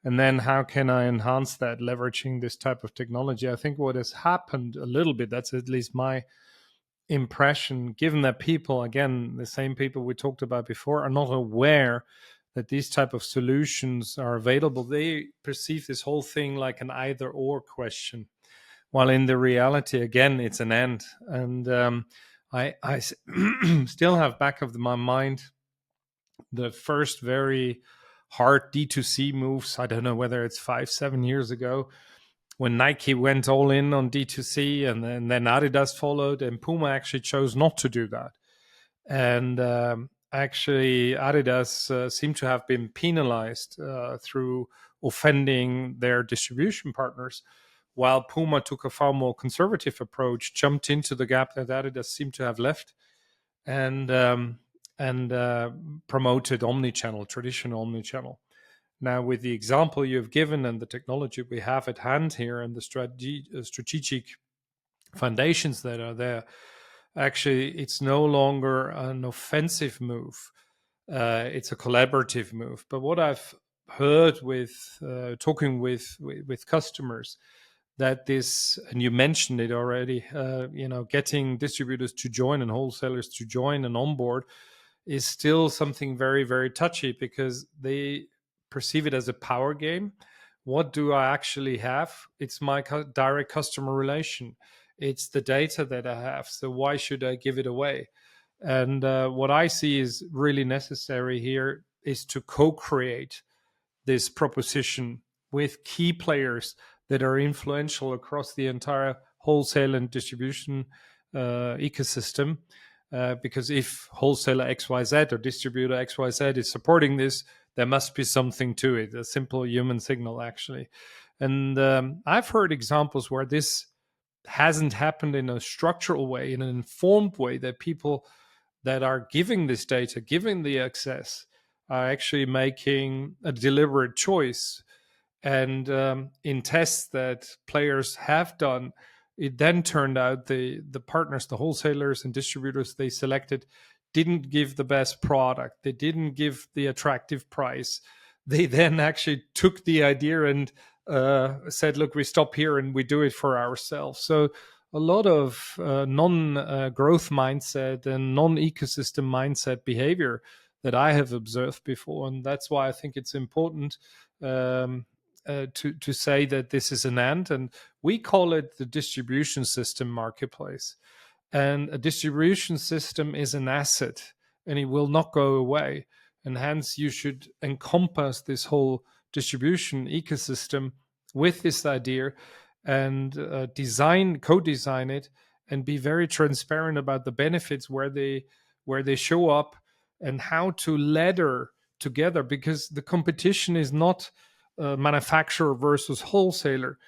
Speaker 1: And then how can I enhance that leveraging this type of technology? I think what has happened a little bit, that's at least my impression, given that people, again, the same people we talked about before, are not aware that these type of solutions are available. They perceive this whole thing like an either or question, while in the reality, again, it's an and. And I still have back of my mind the first very hard D2C moves. I don't know whether it's 5-7 years ago, when Nike went all in on D2C, and then Adidas followed, and Puma actually chose not to do that. And actually, Adidas seemed to have been penalized through offending their distribution partners, while Puma took a far more conservative approach, jumped into the gap that Adidas seemed to have left, and promoted omnichannel, traditional omnichannel. Now, with the example you've given and the technology we have at hand here and the strategic foundations that are there, actually, it's no longer an offensive move. It's a collaborative move. But what I've heard with talking with customers, that this, and you mentioned it already, getting distributors to join and wholesalers to join and onboard is still something very, very touchy, because they perceive it as a power game. What do I actually have? It's my direct customer relation. It's the data that I have. So why should I give it away? And what I see is really necessary here is to co-create this proposition with key players that are influential across the entire wholesale and distribution ecosystem. Because if wholesaler XYZ or distributor XYZ is supporting this, there must be something to it, a simple human signal, actually. And I've heard examples where this hasn't happened in a structural way, in an informed way, that people that are giving this data, giving the access, are actually making a deliberate choice. And in tests that players have done, it then turned out the partners, the wholesalers and distributors they selected, didn't give the best product. They didn't give the attractive price. They then actually took the idea and said, look, we stop here and we do it for ourselves. So a lot of non-growth mindset and non-ecosystem mindset behavior that I have observed before. And that's why I think it's important to say that this is an and we call it the distribution system marketplace. And a distribution system is an asset, and it will not go away. And hence, you should encompass this whole distribution ecosystem with this idea and co-design it, and be very transparent about the benefits where they show up and how to ladder together, because the competition is not manufacturer versus wholesaler.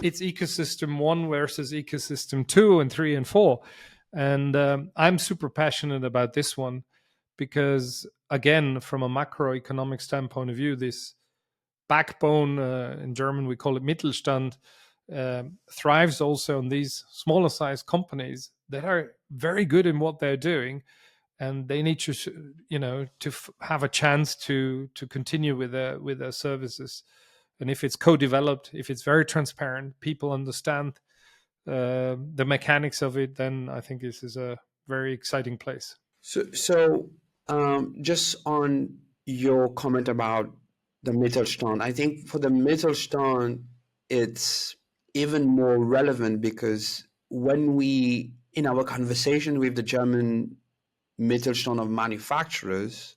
Speaker 1: It's ecosystem 1 versus ecosystem 2 and 3 and 4. And I'm super passionate about this one because, again, from a macroeconomic standpoint of view, this backbone, in German we call it Mittelstand, thrives also on these smaller size companies that are very good in what they're doing, and they need to have a chance to continue with their services. And if it's co-developed, if it's very transparent, people understand the mechanics of it, then I think this is a very exciting place.
Speaker 2: So just on your comment about the Mittelstand, I think for the Mittelstand, it's even more relevant because when we, in our conversation with the German Mittelstand of manufacturers,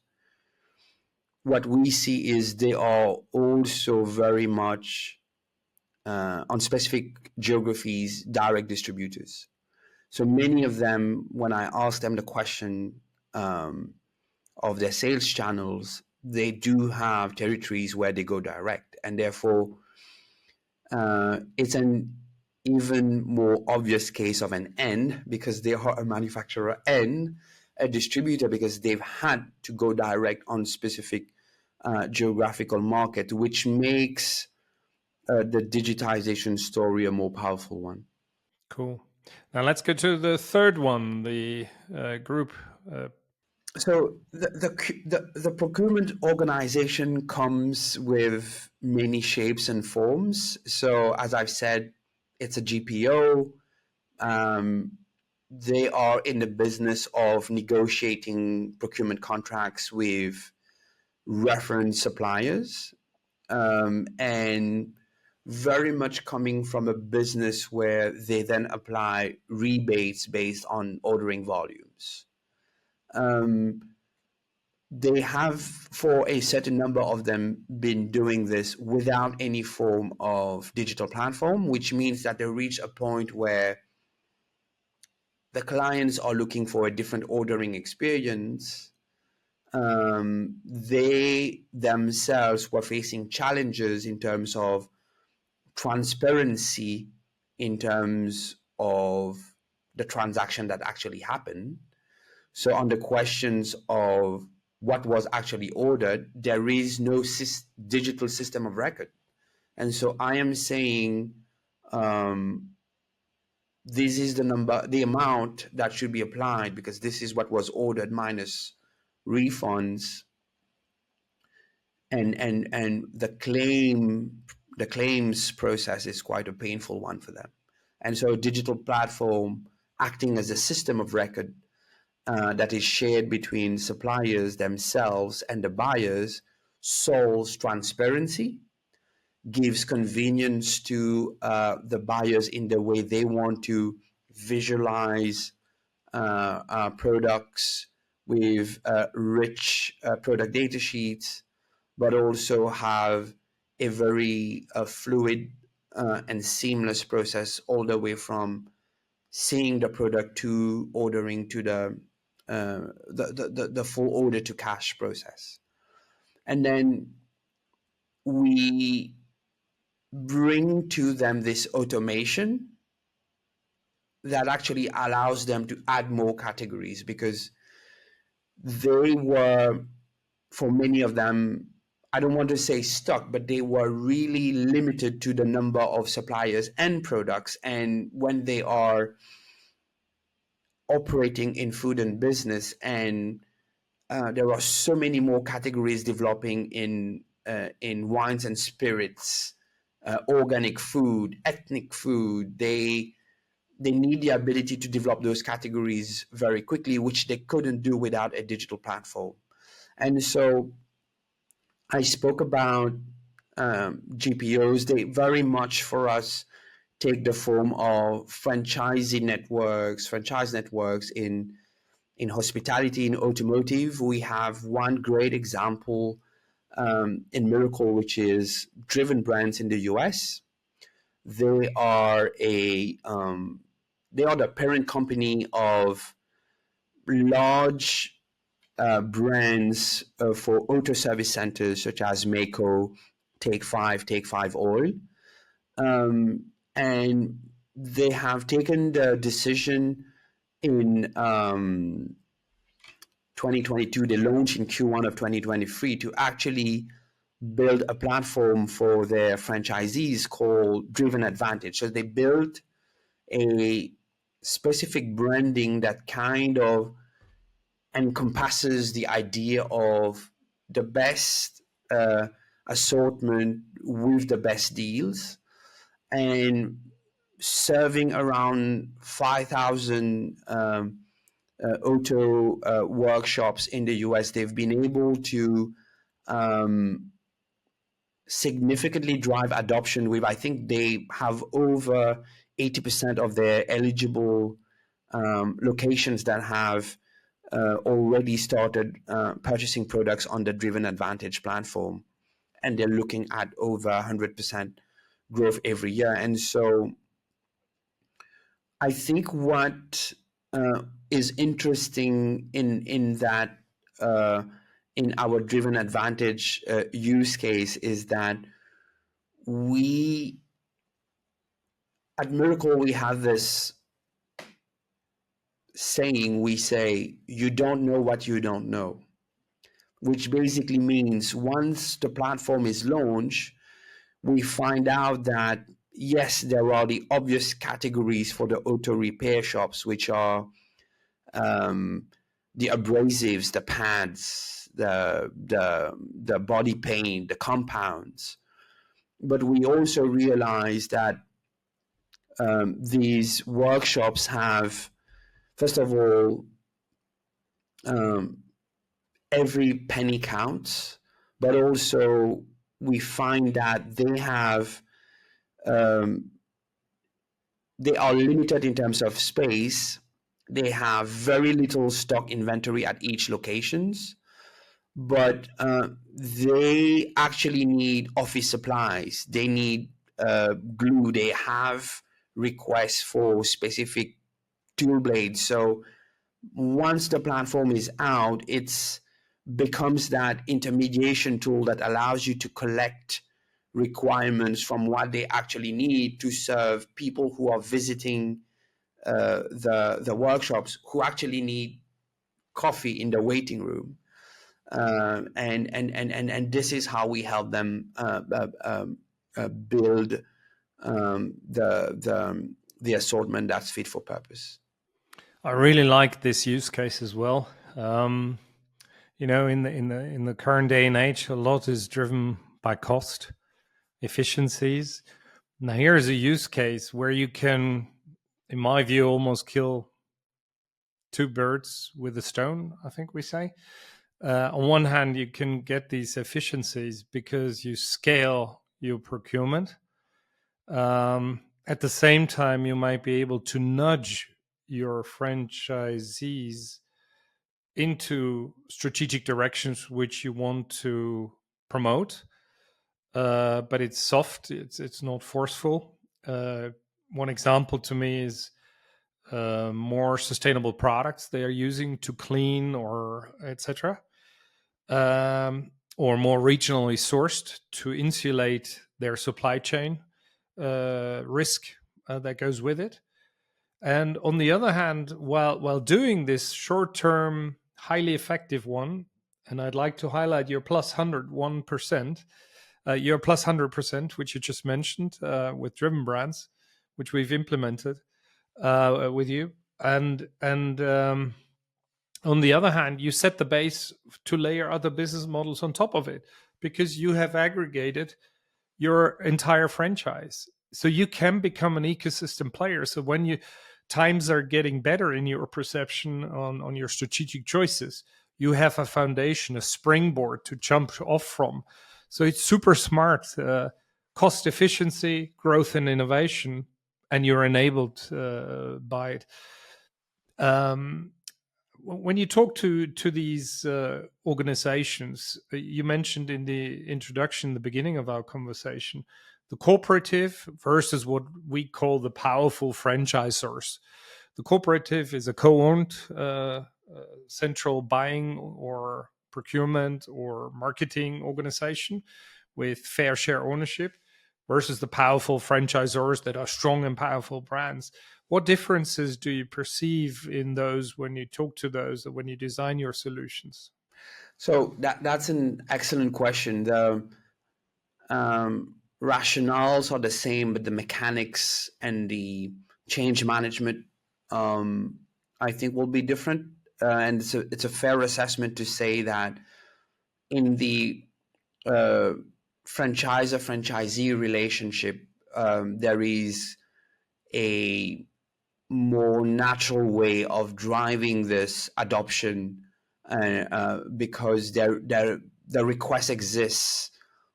Speaker 2: what we see is they are also very much on specific geographies, direct distributors. So many of them, when I ask them the question of their sales channels, they do have territories where they go direct, and therefore it's an even more obvious case of an N, because they are a manufacturer and a distributor, because they've had to go direct on specific geographical market, which makes the digitization story a more powerful one.
Speaker 1: Cool. Now let's go to the third one, the group.
Speaker 2: So the procurement organization comes with many shapes and forms. So as I've said, it's a GPO. They are in the business of negotiating procurement contracts with reference suppliers, and very much coming from a business where they then apply rebates based on ordering volumes. they have, for a certain number of them, been doing this without any form of digital platform, which means that they reach a point where the clients are looking for a different ordering experience. They themselves were facing challenges in terms of transparency, in terms of the transaction that actually happened. So on the questions of what was actually ordered, there is no digital system of record. And so I am saying this is the amount that should be applied, because this is what was ordered minus refunds, and the claims process is quite a painful one for them. And so a digital platform acting as a system of record that is shared between suppliers themselves and the buyers solves transparency, gives convenience to the buyers in the way they want to visualize products with rich product data sheets, but also have a very fluid and seamless process all the way from seeing the product to ordering to the full order to cash process. And then we bring to them this automation that actually allows them to add more categories, because they were, for many of them, I don't want to say stuck, but they were really limited to the number of suppliers and products. And when they are operating in food and business, and there are so many more categories developing in wines and spirits, organic food, ethnic food, they need the ability to develop those categories very quickly, which they couldn't do without a digital platform. And so I spoke about GPOs. They very much for us take the form of franchise networks in hospitality, in automotive. We have one great example in Mirakl, which is Driven Brands in the US. They are the parent company of large brands for auto service centers such as Mako, Take Five Oil. And they have taken the decision in 2022, they launched in Q1 of 2023 to actually build a platform for their franchisees called Driven Advantage. So they built a specific branding that kind of encompasses the idea of the best assortment with the best deals, and serving around 5,000 auto workshops in the US. They've been able to significantly drive adoption with, I think they have over 80% of their eligible locations that have already started purchasing products on the Driven Advantage platform. And they're looking at over 100% growth every year. And so I think what is interesting in that in our Driven Advantage use case is that we at Mirakl, we have this saying, we say, you don't know what you don't know, which basically means once the platform is launched, we find out that yes, there are the obvious categories for the auto repair shops, which are the abrasives, the pads, the body paint, the compounds. But we also realize that these workshops have, first of all, every penny counts, but also we find that they have they are limited in terms of space. They have very little stock inventory at each locations. but they actually need office supplies. They need glue. They have requests for specific tool blades. So once the platform is out, it's becomes that intermediation tool that allows you to collect requirements from what they actually need to serve people who are visiting the workshops, who actually need coffee in the waiting room. And this is how we help them build the assortment that's fit for purpose.
Speaker 1: I really like this use case as well. You know, in the current day and age, a lot is driven by cost, efficiencies. Now, here's a use case where you can, in my view, almost kill two birds with a stone, I think we say. On one hand, you can get these efficiencies because you scale your procurement. At the same time, you might be able to nudge your franchisees into strategic directions which you want to promote, but it's soft. It's not forceful. One example to me is more sustainable products they are using to clean or etc. Or more regionally sourced to insulate their supply chain risk that goes with it. And on the other hand, while doing this short-term, highly effective one, and I'd like to highlight your plus 101%, your plus 100%, which you just mentioned with Driven Brands, which we've implemented with you, and on the other hand, you set the base to layer other business models on top of it because you have aggregated your entire franchise. So you can become an ecosystem player. So when you times are getting better in your perception on your strategic choices, you have a foundation, a springboard to jump off from. So it's super smart, cost efficiency, growth and innovation, and you're enabled by it. When you talk to these organizations, you mentioned in the introduction, the beginning of our conversation, the cooperative versus what we call the powerful franchisors. The cooperative is a co-owned central buying or procurement or marketing organization with fair share ownership versus the powerful franchisors that are strong and powerful brands. What differences do you perceive in those when you talk to those or when you design your solutions?
Speaker 2: So that's an excellent question. The rationales are the same, but the mechanics and the change management, I think, will be different. And it's a fair assessment to say that in the franchisor-franchisee relationship, there is a more natural way of driving this adoption because the request exists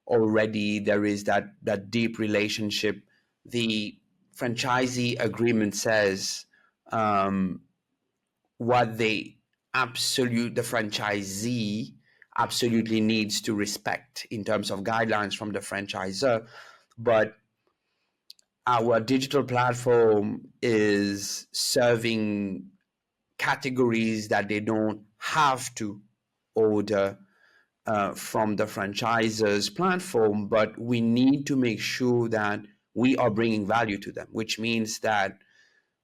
Speaker 2: already. There is that deep relationship. The franchisee agreement says what the franchisee absolutely needs to respect in terms of guidelines from the franchisor. But our digital platform is serving categories that they don't have to order from the franchisor's platform, but we need to make sure that we are bringing value to them, which means that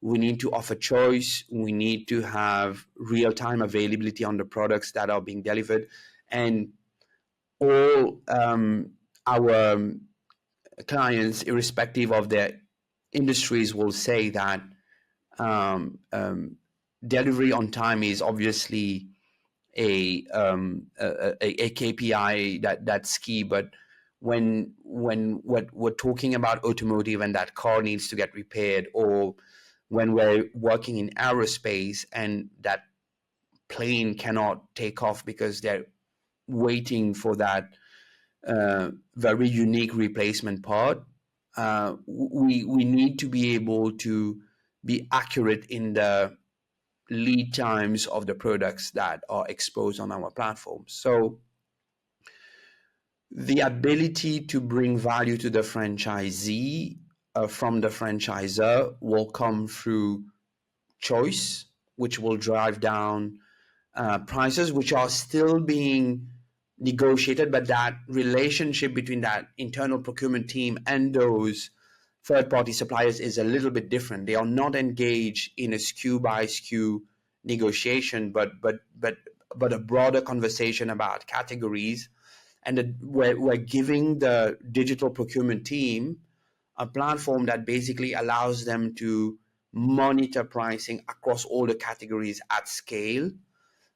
Speaker 2: we need to offer choice. We need to have real-time availability on the products that are being delivered. And all our clients, irrespective of their industries, will say that delivery on time is obviously a KPI that's key. But when we're talking about automotive and that car needs to get repaired, or when we're working in aerospace and that plane cannot take off because they're waiting for that very unique replacement part, we need to be able to be accurate in the lead times of the products that are exposed on our platform. So the ability to bring value to the franchisee from the franchisor will come through choice, which will drive down prices, which are still being negotiated, but that relationship between that internal procurement team and those third-party suppliers is a little bit different. They are not engaged in a SKU by SKU negotiation, but a broader conversation about categories, and we're giving the digital procurement team a platform that basically allows them to monitor pricing across all the categories at scale.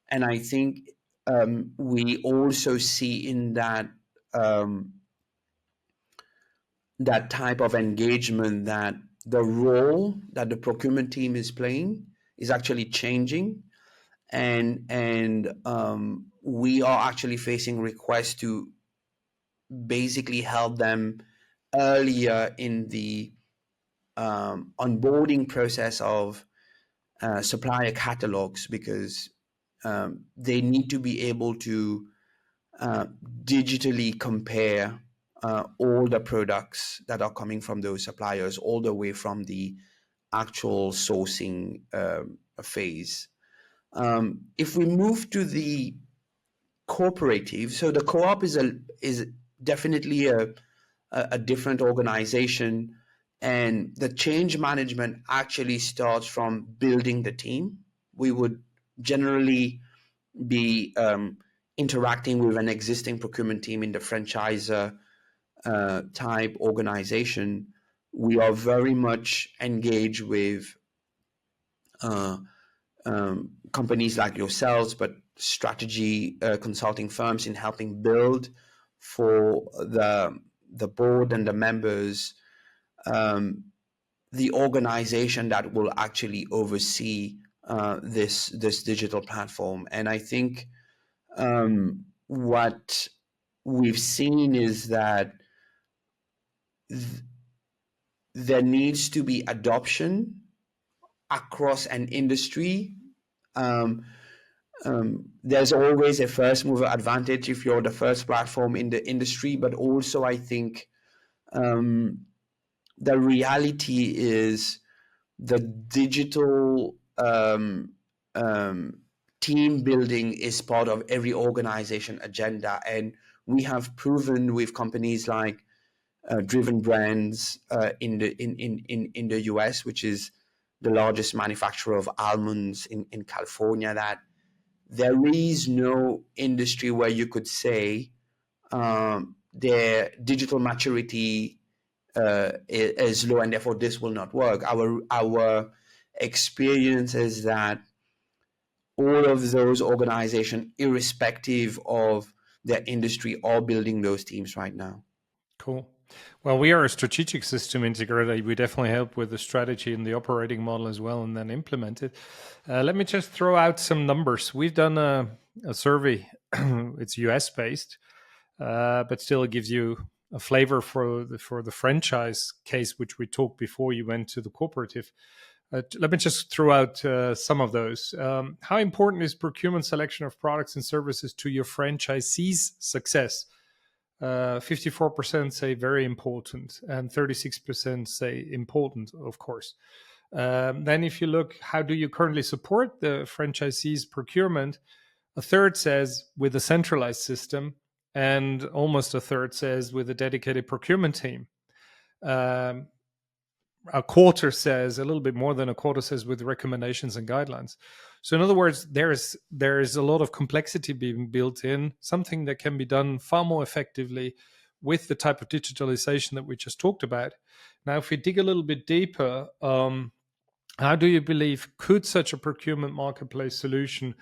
Speaker 2: And I think we also see in that that type of engagement that the role that the procurement team is playing is actually changing, and we are actually facing requests to basically help them earlier in the onboarding process of supplier catalogs, because they need to be able to digitally compare all the products that are coming from those suppliers, all the way from the actual sourcing phase. If we move to the cooperative, so the co-op is definitely a different organization, and the change management actually starts from building the team. We would generally be interacting with an existing procurement team in the franchisor type organization. We are very much engaged with companies like yourselves, but strategy consulting firms, in helping build for the board and the members the organization that will actually oversee this digital platform. And I think what we've seen is that there needs to be adoption across an industry. There's always a first mover advantage if you're the first platform in the industry, but also I think the reality is the digital team building is part of every organization agenda, and we have proven with companies like Driven Brands in the US, which is the largest manufacturer of almonds in California, that there is no industry where you could say their digital maturity is low and therefore this will not work. Our experience is that all of those organizations, irrespective of their industry, are building those teams right now.
Speaker 1: Cool. Well, we are a strategic system integrator. We definitely help with the strategy and the operating model as well, and then implement it. Let me just throw out some numbers. We've done a survey. It's US based, but still it gives you a flavor for the franchise case, which we talked before you went to the cooperative. Let me just throw out some of those. How important is procurement selection of products and services to your franchisees' success? 54% say very important, and 36% say important, of course. Then if you look, how do you currently support the franchisees' procurement? A third says with a centralized system, and almost a third says with a dedicated procurement team. A quarter says, a little bit more than a quarter says, with recommendations and guidelines. So in other words, there is a lot of complexity being built in, something that can be done far more effectively with the type of digitalization that we just talked about. Now, if we dig a little bit deeper, how do you believe could such a procurement marketplace solution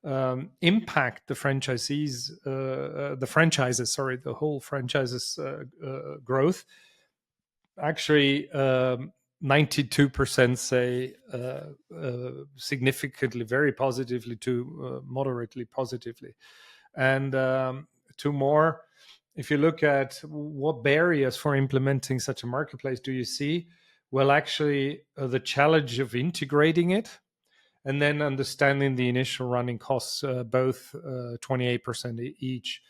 Speaker 1: impact the franchisees, the whole franchises growth? Actually, 92% say significantly, very positively to moderately positively. And two more, if you look at what barriers for implementing such a marketplace do you see? Well, actually, the challenge of integrating it and then understanding the initial running costs, both 28% each.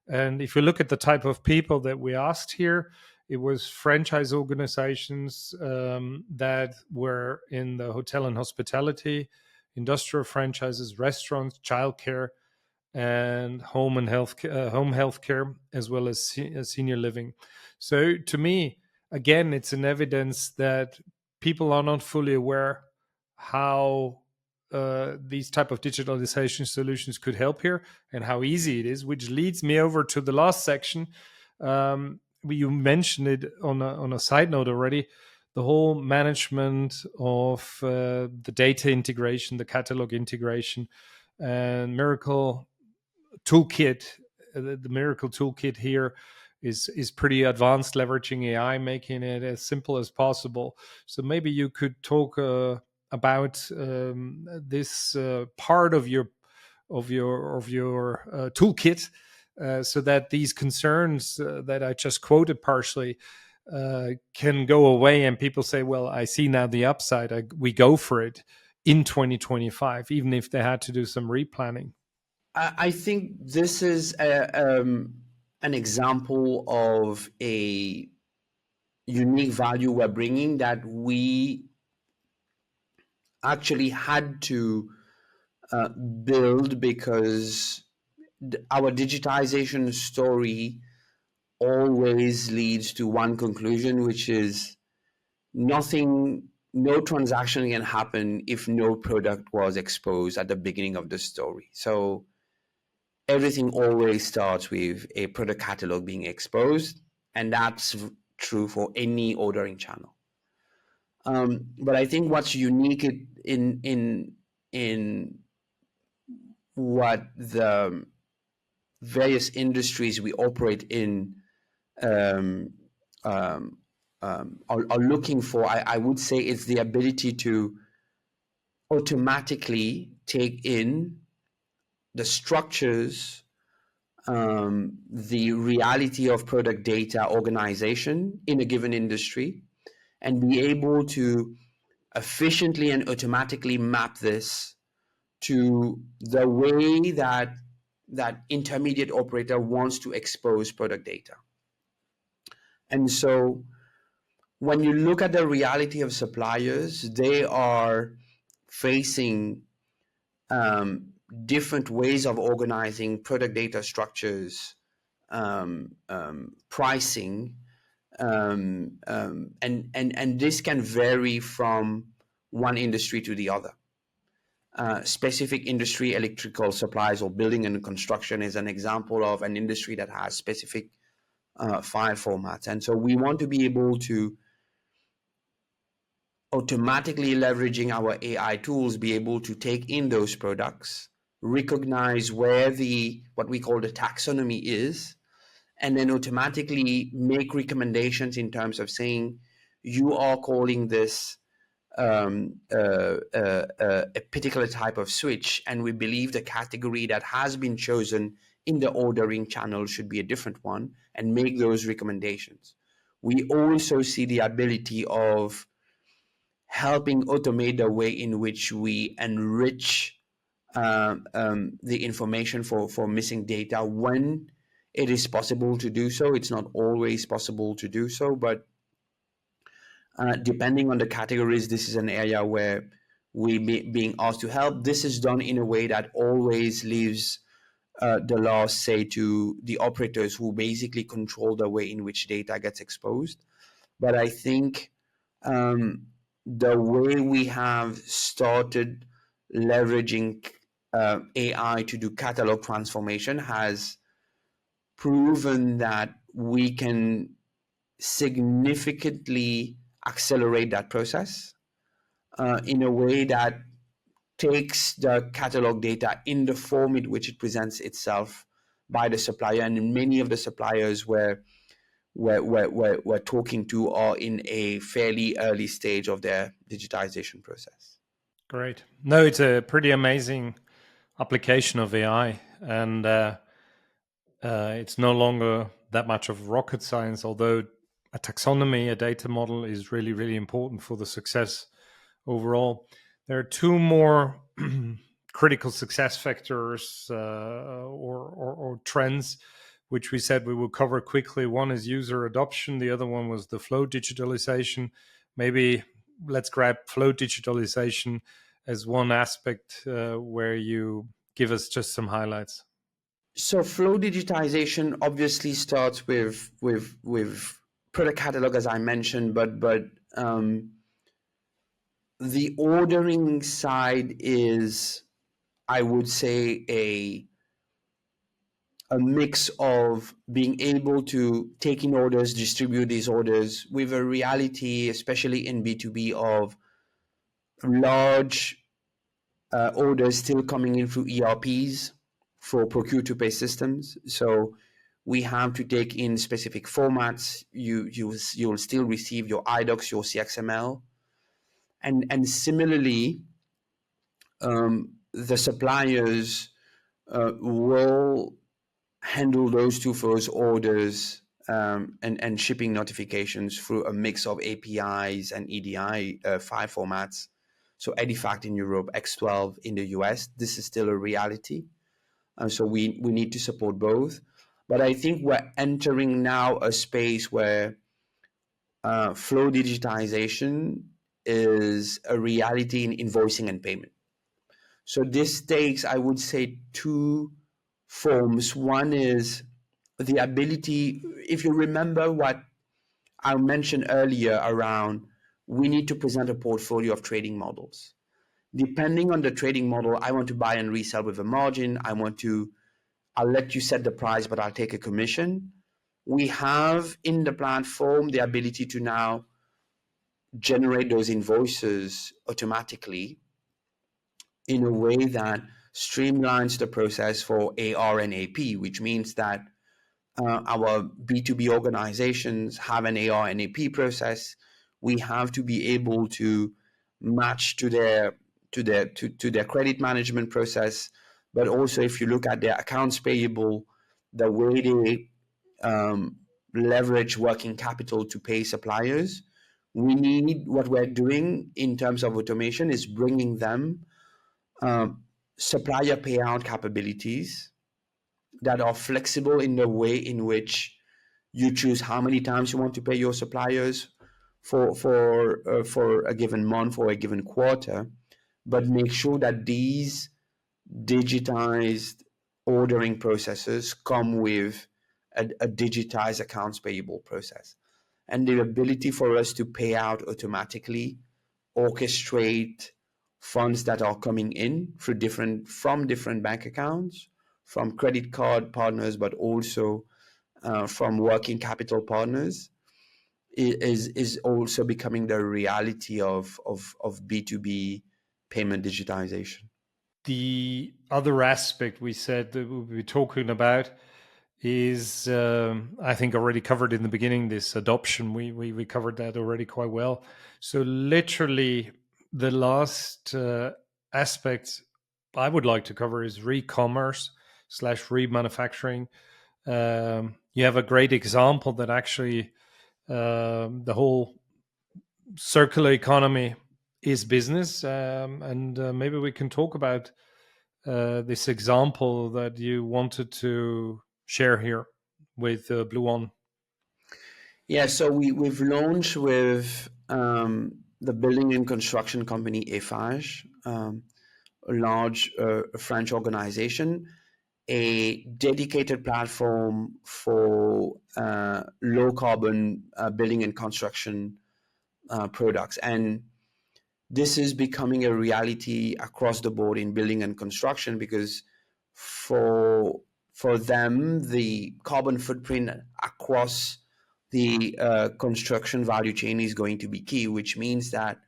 Speaker 1: And if you look at the type of people that we asked here, it was franchise organizations that were in the hotel and hospitality, industrial franchises, restaurants, childcare, and home health care, as well as senior living. So to me, again, it's an evidence that people are not fully aware how these type of digitalization solutions could help here and how easy it is, which leads me over to the last section. You mentioned it on a side note already, the whole management of the data integration, the catalog integration, and Mirakl toolkit. The Mirakl toolkit here is pretty advanced, leveraging AI, making it as simple as possible. So maybe you could talk about this part of your toolkit, so that these concerns that I just quoted partially can go away, and people say, "Well, I see now the upside. We go for it in 2025, even if they had to do some replanning."
Speaker 2: I think this is an example of a unique value we're bringing that we actually had to build, because our digitization story always leads to one conclusion, which is no transaction can happen if no product was exposed at the beginning of the story. So everything always starts with a product catalog being exposed, and that's true for any ordering channel. But I think what's unique in what the various industries we operate in um, are looking for, I would say, it's the ability to automatically take in the structures, the reality of product data organization in a given industry, and be able to efficiently and automatically map this to the way that that intermediate operator wants to expose product data. And so when you look at the reality of suppliers, they are facing different ways of organizing product data structures, pricing, and this can vary from one industry to the other. Specific industry, electrical supplies or building and construction, is an example of an industry that has specific file formats. And so we want to be able to automatically, leveraging our AI tools, be able to take in those products, recognize where what we call the taxonomy is, and then automatically make recommendations in terms of saying, you are calling this a particular type of switch, and we believe the category that has been chosen in the ordering channel should be a different one, and make those recommendations. We also see the ability of helping automate the way in which we enrich the information for missing data when it is possible to do so. It's not always possible to do so, but depending on the categories, this is an area where being asked to help. This is done in a way that always leaves the last say to the operators, who basically control the way in which data gets exposed. But I think the way we have started leveraging AI to do catalog transformation has proven that we can significantly accelerate that process in a way that takes the catalog data in the form in which it presents itself by the supplier. And many of the suppliers we're talking to are in a fairly early stage of their digitization process.
Speaker 1: Great. No, it's a pretty amazing application of AI, and it's no longer that much of rocket science, although a taxonomy, a data model, is really, really important for the success overall. There are two more critical success factors or trends, which we said we will cover quickly. One is user adoption. The other one was the flow digitalization. Maybe let's grab flow digitalization as one aspect where you give us just some highlights.
Speaker 2: So flow digitization obviously starts with product catalog, as I mentioned, but the ordering side is, I would say, a mix of being able to take in orders, distribute these orders, with a reality, especially in B2B, of large orders still coming in through ERPs for procure-to-pay systems. So we have to take in specific formats. You'll still receive your iDocs, your CXML, and similarly, the suppliers will handle those two first orders and shipping notifications through a mix of APIs and EDI file formats. So Edifact in Europe, X12 in the US, this is still a reality. So we need to support both. But I think we're entering now a space where flow digitization is a reality in invoicing and payment. So this takes, I would say, two forms. One is the ability, if you remember what I mentioned earlier around, we need to present a portfolio of trading models. Depending on the trading model, I want to buy and resell with a margin. I'll let you set the price, but I'll take a commission. We have in the platform the ability to now generate those invoices automatically in a way that streamlines the process for AR and AP, which means that our B2B organizations have an AR and AP process. We have to be able to match to their credit management process. But also, if you look at their accounts payable, the way they leverage working capital to pay suppliers, what we're doing in terms of automation is bringing them supplier payout capabilities that are flexible in the way in which you choose how many times you want to pay your suppliers for a given month or a given quarter, but make sure that these digitized ordering processes come with a digitized accounts payable process, and the ability for us to pay out automatically, orchestrate funds that are coming in from different bank accounts, from credit card partners, but also from working capital partners, is also becoming the reality of B2B payment digitization.
Speaker 1: The other aspect we said that we'll be talking about is, I think, already covered in the beginning, this adoption. We covered that already quite well. So literally, the last aspect I would like to cover is re-commerce / remanufacturing. You have a great example that actually the whole circular economy is business, and maybe we can talk about this example that you wanted to share here with Blue One.
Speaker 2: Yeah, so we've launched with the building and construction company Eiffage, a large French organization, a dedicated platform for low carbon building and construction products. And this is becoming a reality across the board in building and construction, because for them, the carbon footprint across the construction value chain is going to be key, which means that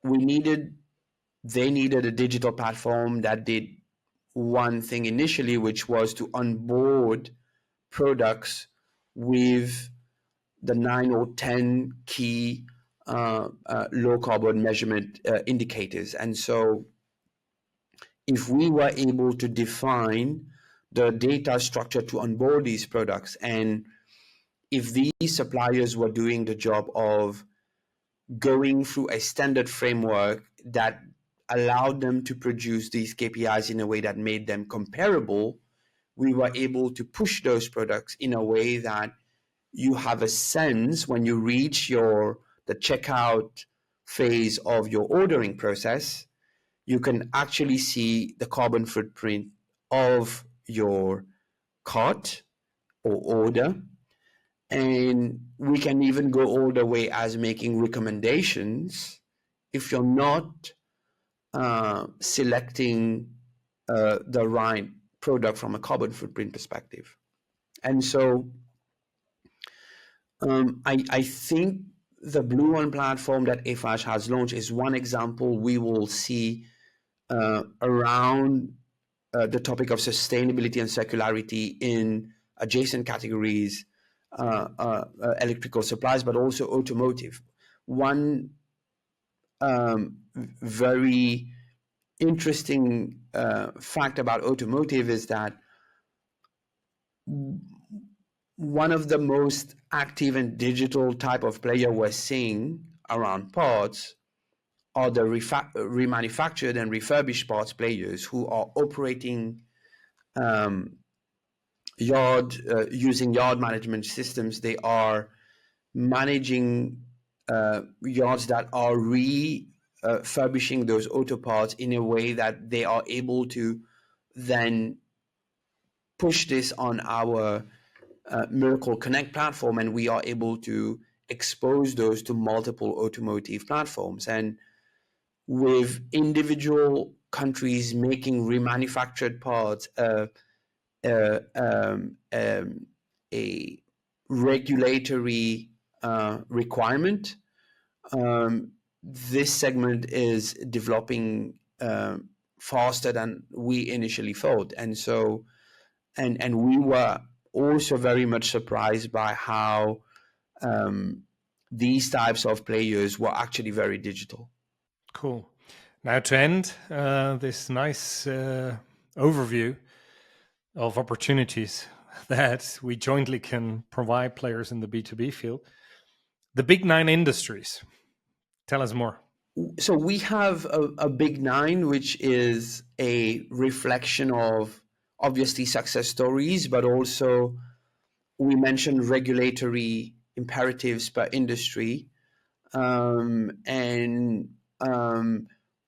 Speaker 2: they needed a digital platform that did one thing initially, which was to onboard products with the 9 or 10 key low carbon measurement indicators. And so if we were able to define the data structure to onboard these products, and if these suppliers were doing the job of going through a standard framework that allowed them to produce these KPIs in a way that made them comparable, we were able to push those products in a way that you have a sense when you reach the checkout phase of your ordering process, you can actually see the carbon footprint of your cart or order. And we can even go all the way as making recommendations if you're not selecting the right product from a carbon footprint perspective. And so I think the Blue One platform that Eiffage has launched is one example we will see around the topic of sustainability and circularity in adjacent categories, electrical supplies, but also automotive. One very interesting fact about automotive is that one of the most active and digital type of player we're seeing around parts are the remanufactured and refurbished parts players who are operating using yard management systems. They are managing yards that are refurbishing those auto parts in a way that they are able to then push this on our Mirakl Connect platform, and we are able to expose those to multiple automotive platforms. And with individual countries making remanufactured parts a regulatory requirement, this segment is developing faster than we initially thought. And so, and we were also very much surprised by how these types of players were actually very digital.
Speaker 1: Cool. Now to end this nice overview of opportunities that we jointly can provide players in the B2B field, the big 9 industries. Tell us more.
Speaker 2: So we have a big 9, which is a reflection of obviously success stories, but also we mentioned regulatory imperatives per industry, and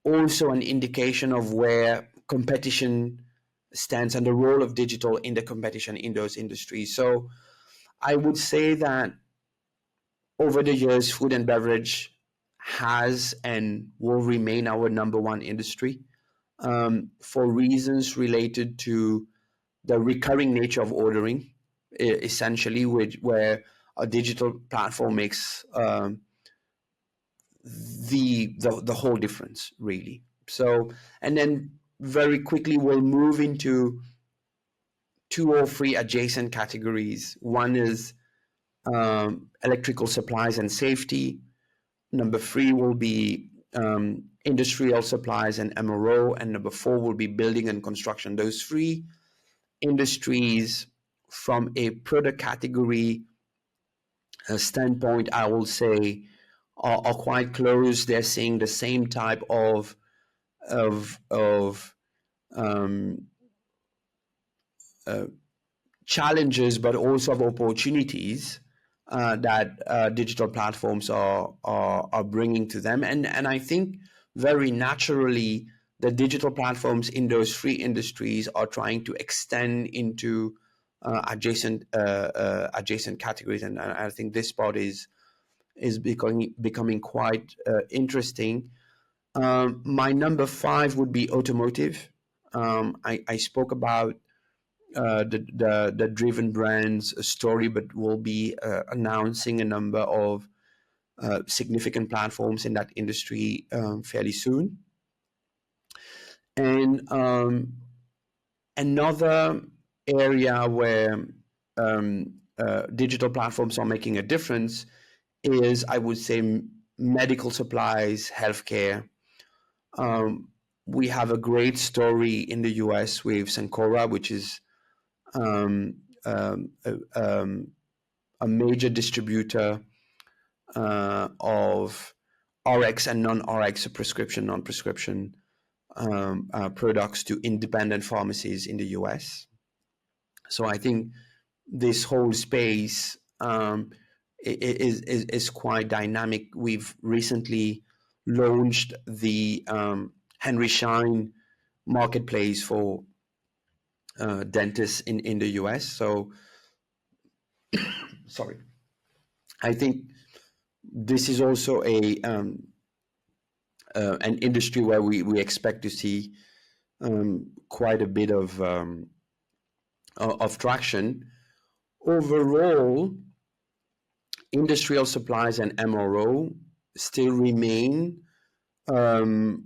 Speaker 2: also an indication of where competition stands and the role of digital in the competition in those industries. So I would say that over the years, food and beverage has and will remain our number 1 industry for reasons related to the recurring nature of ordering, essentially, where a digital platform makes the whole difference, really. So, and then very quickly we'll move into 2 or 3 adjacent categories. One is electrical supplies and safety. Number 3 will be industrial supplies and MRO, and number 4 will be building and construction. Those 3 industries, from a product category standpoint, I will say are quite close. They're seeing the same type of challenges, but also of opportunities that digital platforms are bringing to them. And I think very naturally, the digital platforms in those 3 industries are trying to extend into adjacent categories, and I think this part is becoming quite interesting. My number 5 would be automotive. I spoke about the Driven Brands story, but we'll be announcing a number of significant platforms in that industry fairly soon. And another area where digital platforms are making a difference is, I would say, medical supplies, healthcare. We have a great story in the US with Cencora, which is a major distributor of RX and non-RX, prescription, non-prescription products to independent pharmacies in the US. So I think this whole space is quite dynamic. We've recently launched the Henry Schein marketplace for dentists in the US. So, sorry, I think this is also an industry where we expect to see quite a bit of traction. Overall, industrial supplies and MRO still remain an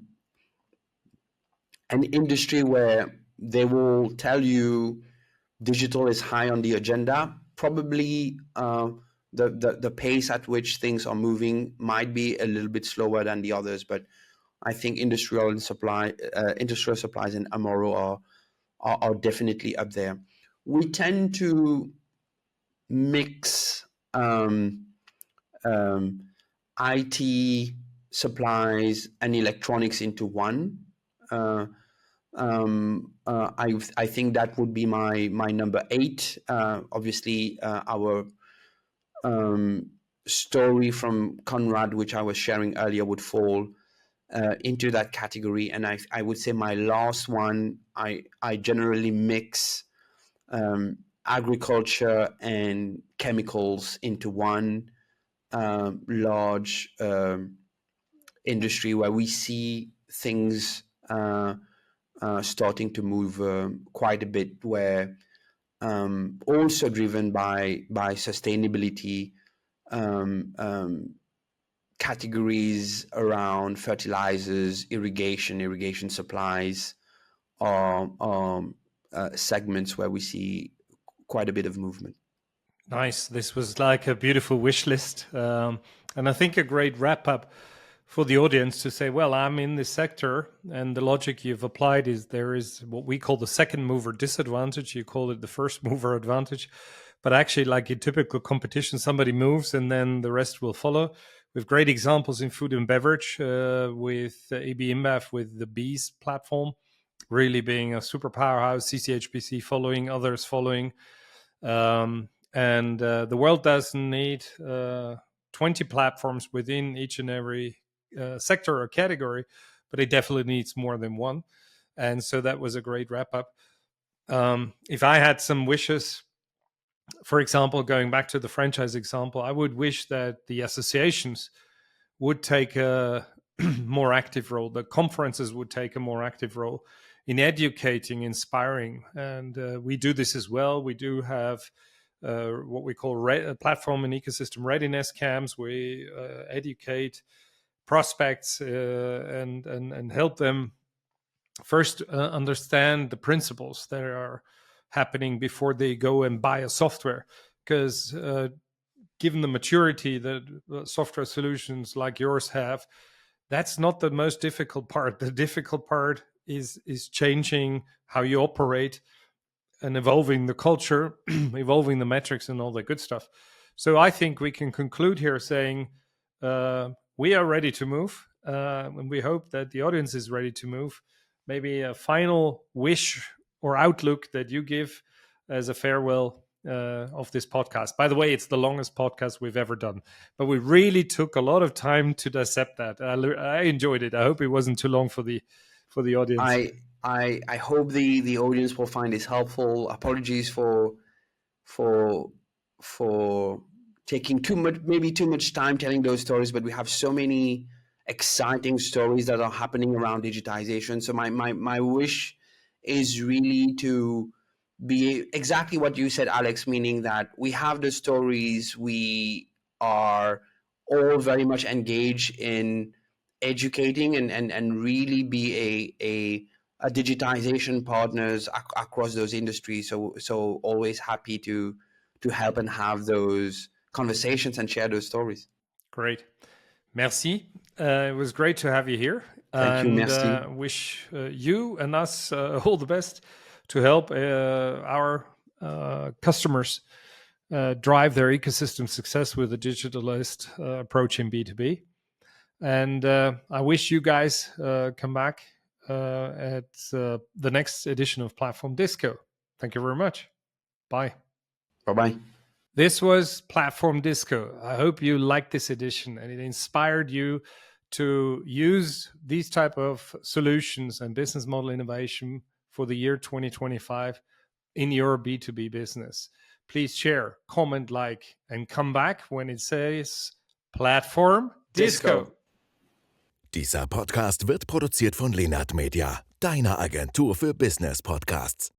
Speaker 2: industry where they will tell you digital is high on the agenda. Probably the pace at which things are moving might be a little bit slower than the others, but I think industrial supplies and MRO are definitely up there. We tend to mix IT supplies and electronics into one. I think that would be my number 8. Obviously, our story from Conrad, which I was sharing earlier, would fall into that category. And I would say my last one, I generally mix agriculture and chemicals into one large industry where we see things starting to move quite a bit, where also driven by sustainability, categories around fertilizers, irrigation supplies are segments where we see quite a bit of movement.
Speaker 1: Nice. This was like a beautiful wish list. And I think a great wrap up for the audience to say, well, I'm in this sector, and the logic you've applied is there is what we call the second mover disadvantage. You call it the first mover advantage. But actually, like in typical competition, somebody moves and then the rest will follow. We have great examples in food and beverage with AB InBev, with the Bees platform, really being a super powerhouse, CCHBC following, others following. And the world doesn't need 20 platforms within each and every sector or category, but it definitely needs more than one. And so that was a great wrap up. If I had some wishes, for example, going back to the franchise example, I would wish that the associations would take a more active role. The conferences would take a more active role in educating, inspiring. And we do this as well. We do have what we call platform and ecosystem readiness camps. We educate prospects and help them first understand the principles that are happening before they go and buy a software. Because given the maturity that software solutions like yours have, that's not the most difficult part. The difficult part is changing how you operate and evolving the culture, evolving the metrics and all that good stuff. So I think we can conclude here saying we are ready to move, and we hope that the audience is ready to move. Maybe a final wish or outlook that you give as a farewell of this podcast. By the way, it's the longest podcast we've ever done, but we really took a lot of time to dissect that. I enjoyed it. I hope it wasn't too long for the audience.
Speaker 2: I hope the audience will find this helpful. Apologies for taking too much time telling those stories, but we have so many exciting stories that are happening around digitization. So my wish is really to be exactly what you said, Alex, meaning that we have the stories, we are all very much engaged in educating and really be a digitization partners across those industries. So always happy to help and have those conversations and share those stories.
Speaker 1: Great. Merci. It was great to have you here.
Speaker 2: Thank you. Merci.
Speaker 1: Wish you and us all the best to help our customers drive their ecosystem success with a digitalist approach in B2B. And I wish you guys come back at the next edition of Platform Disco. Thank you very much. Bye.
Speaker 2: Bye-bye.
Speaker 1: This was Platform Disco. I hope you liked this edition and it inspired you to use these type of solutions and business model innovation for the year 2025 in your B2B business. Please share, comment, like, and come back when it says Platform Disco.
Speaker 3: Dieser Podcast wird produziert von Lenart Media, deiner Agentur für Business Podcasts.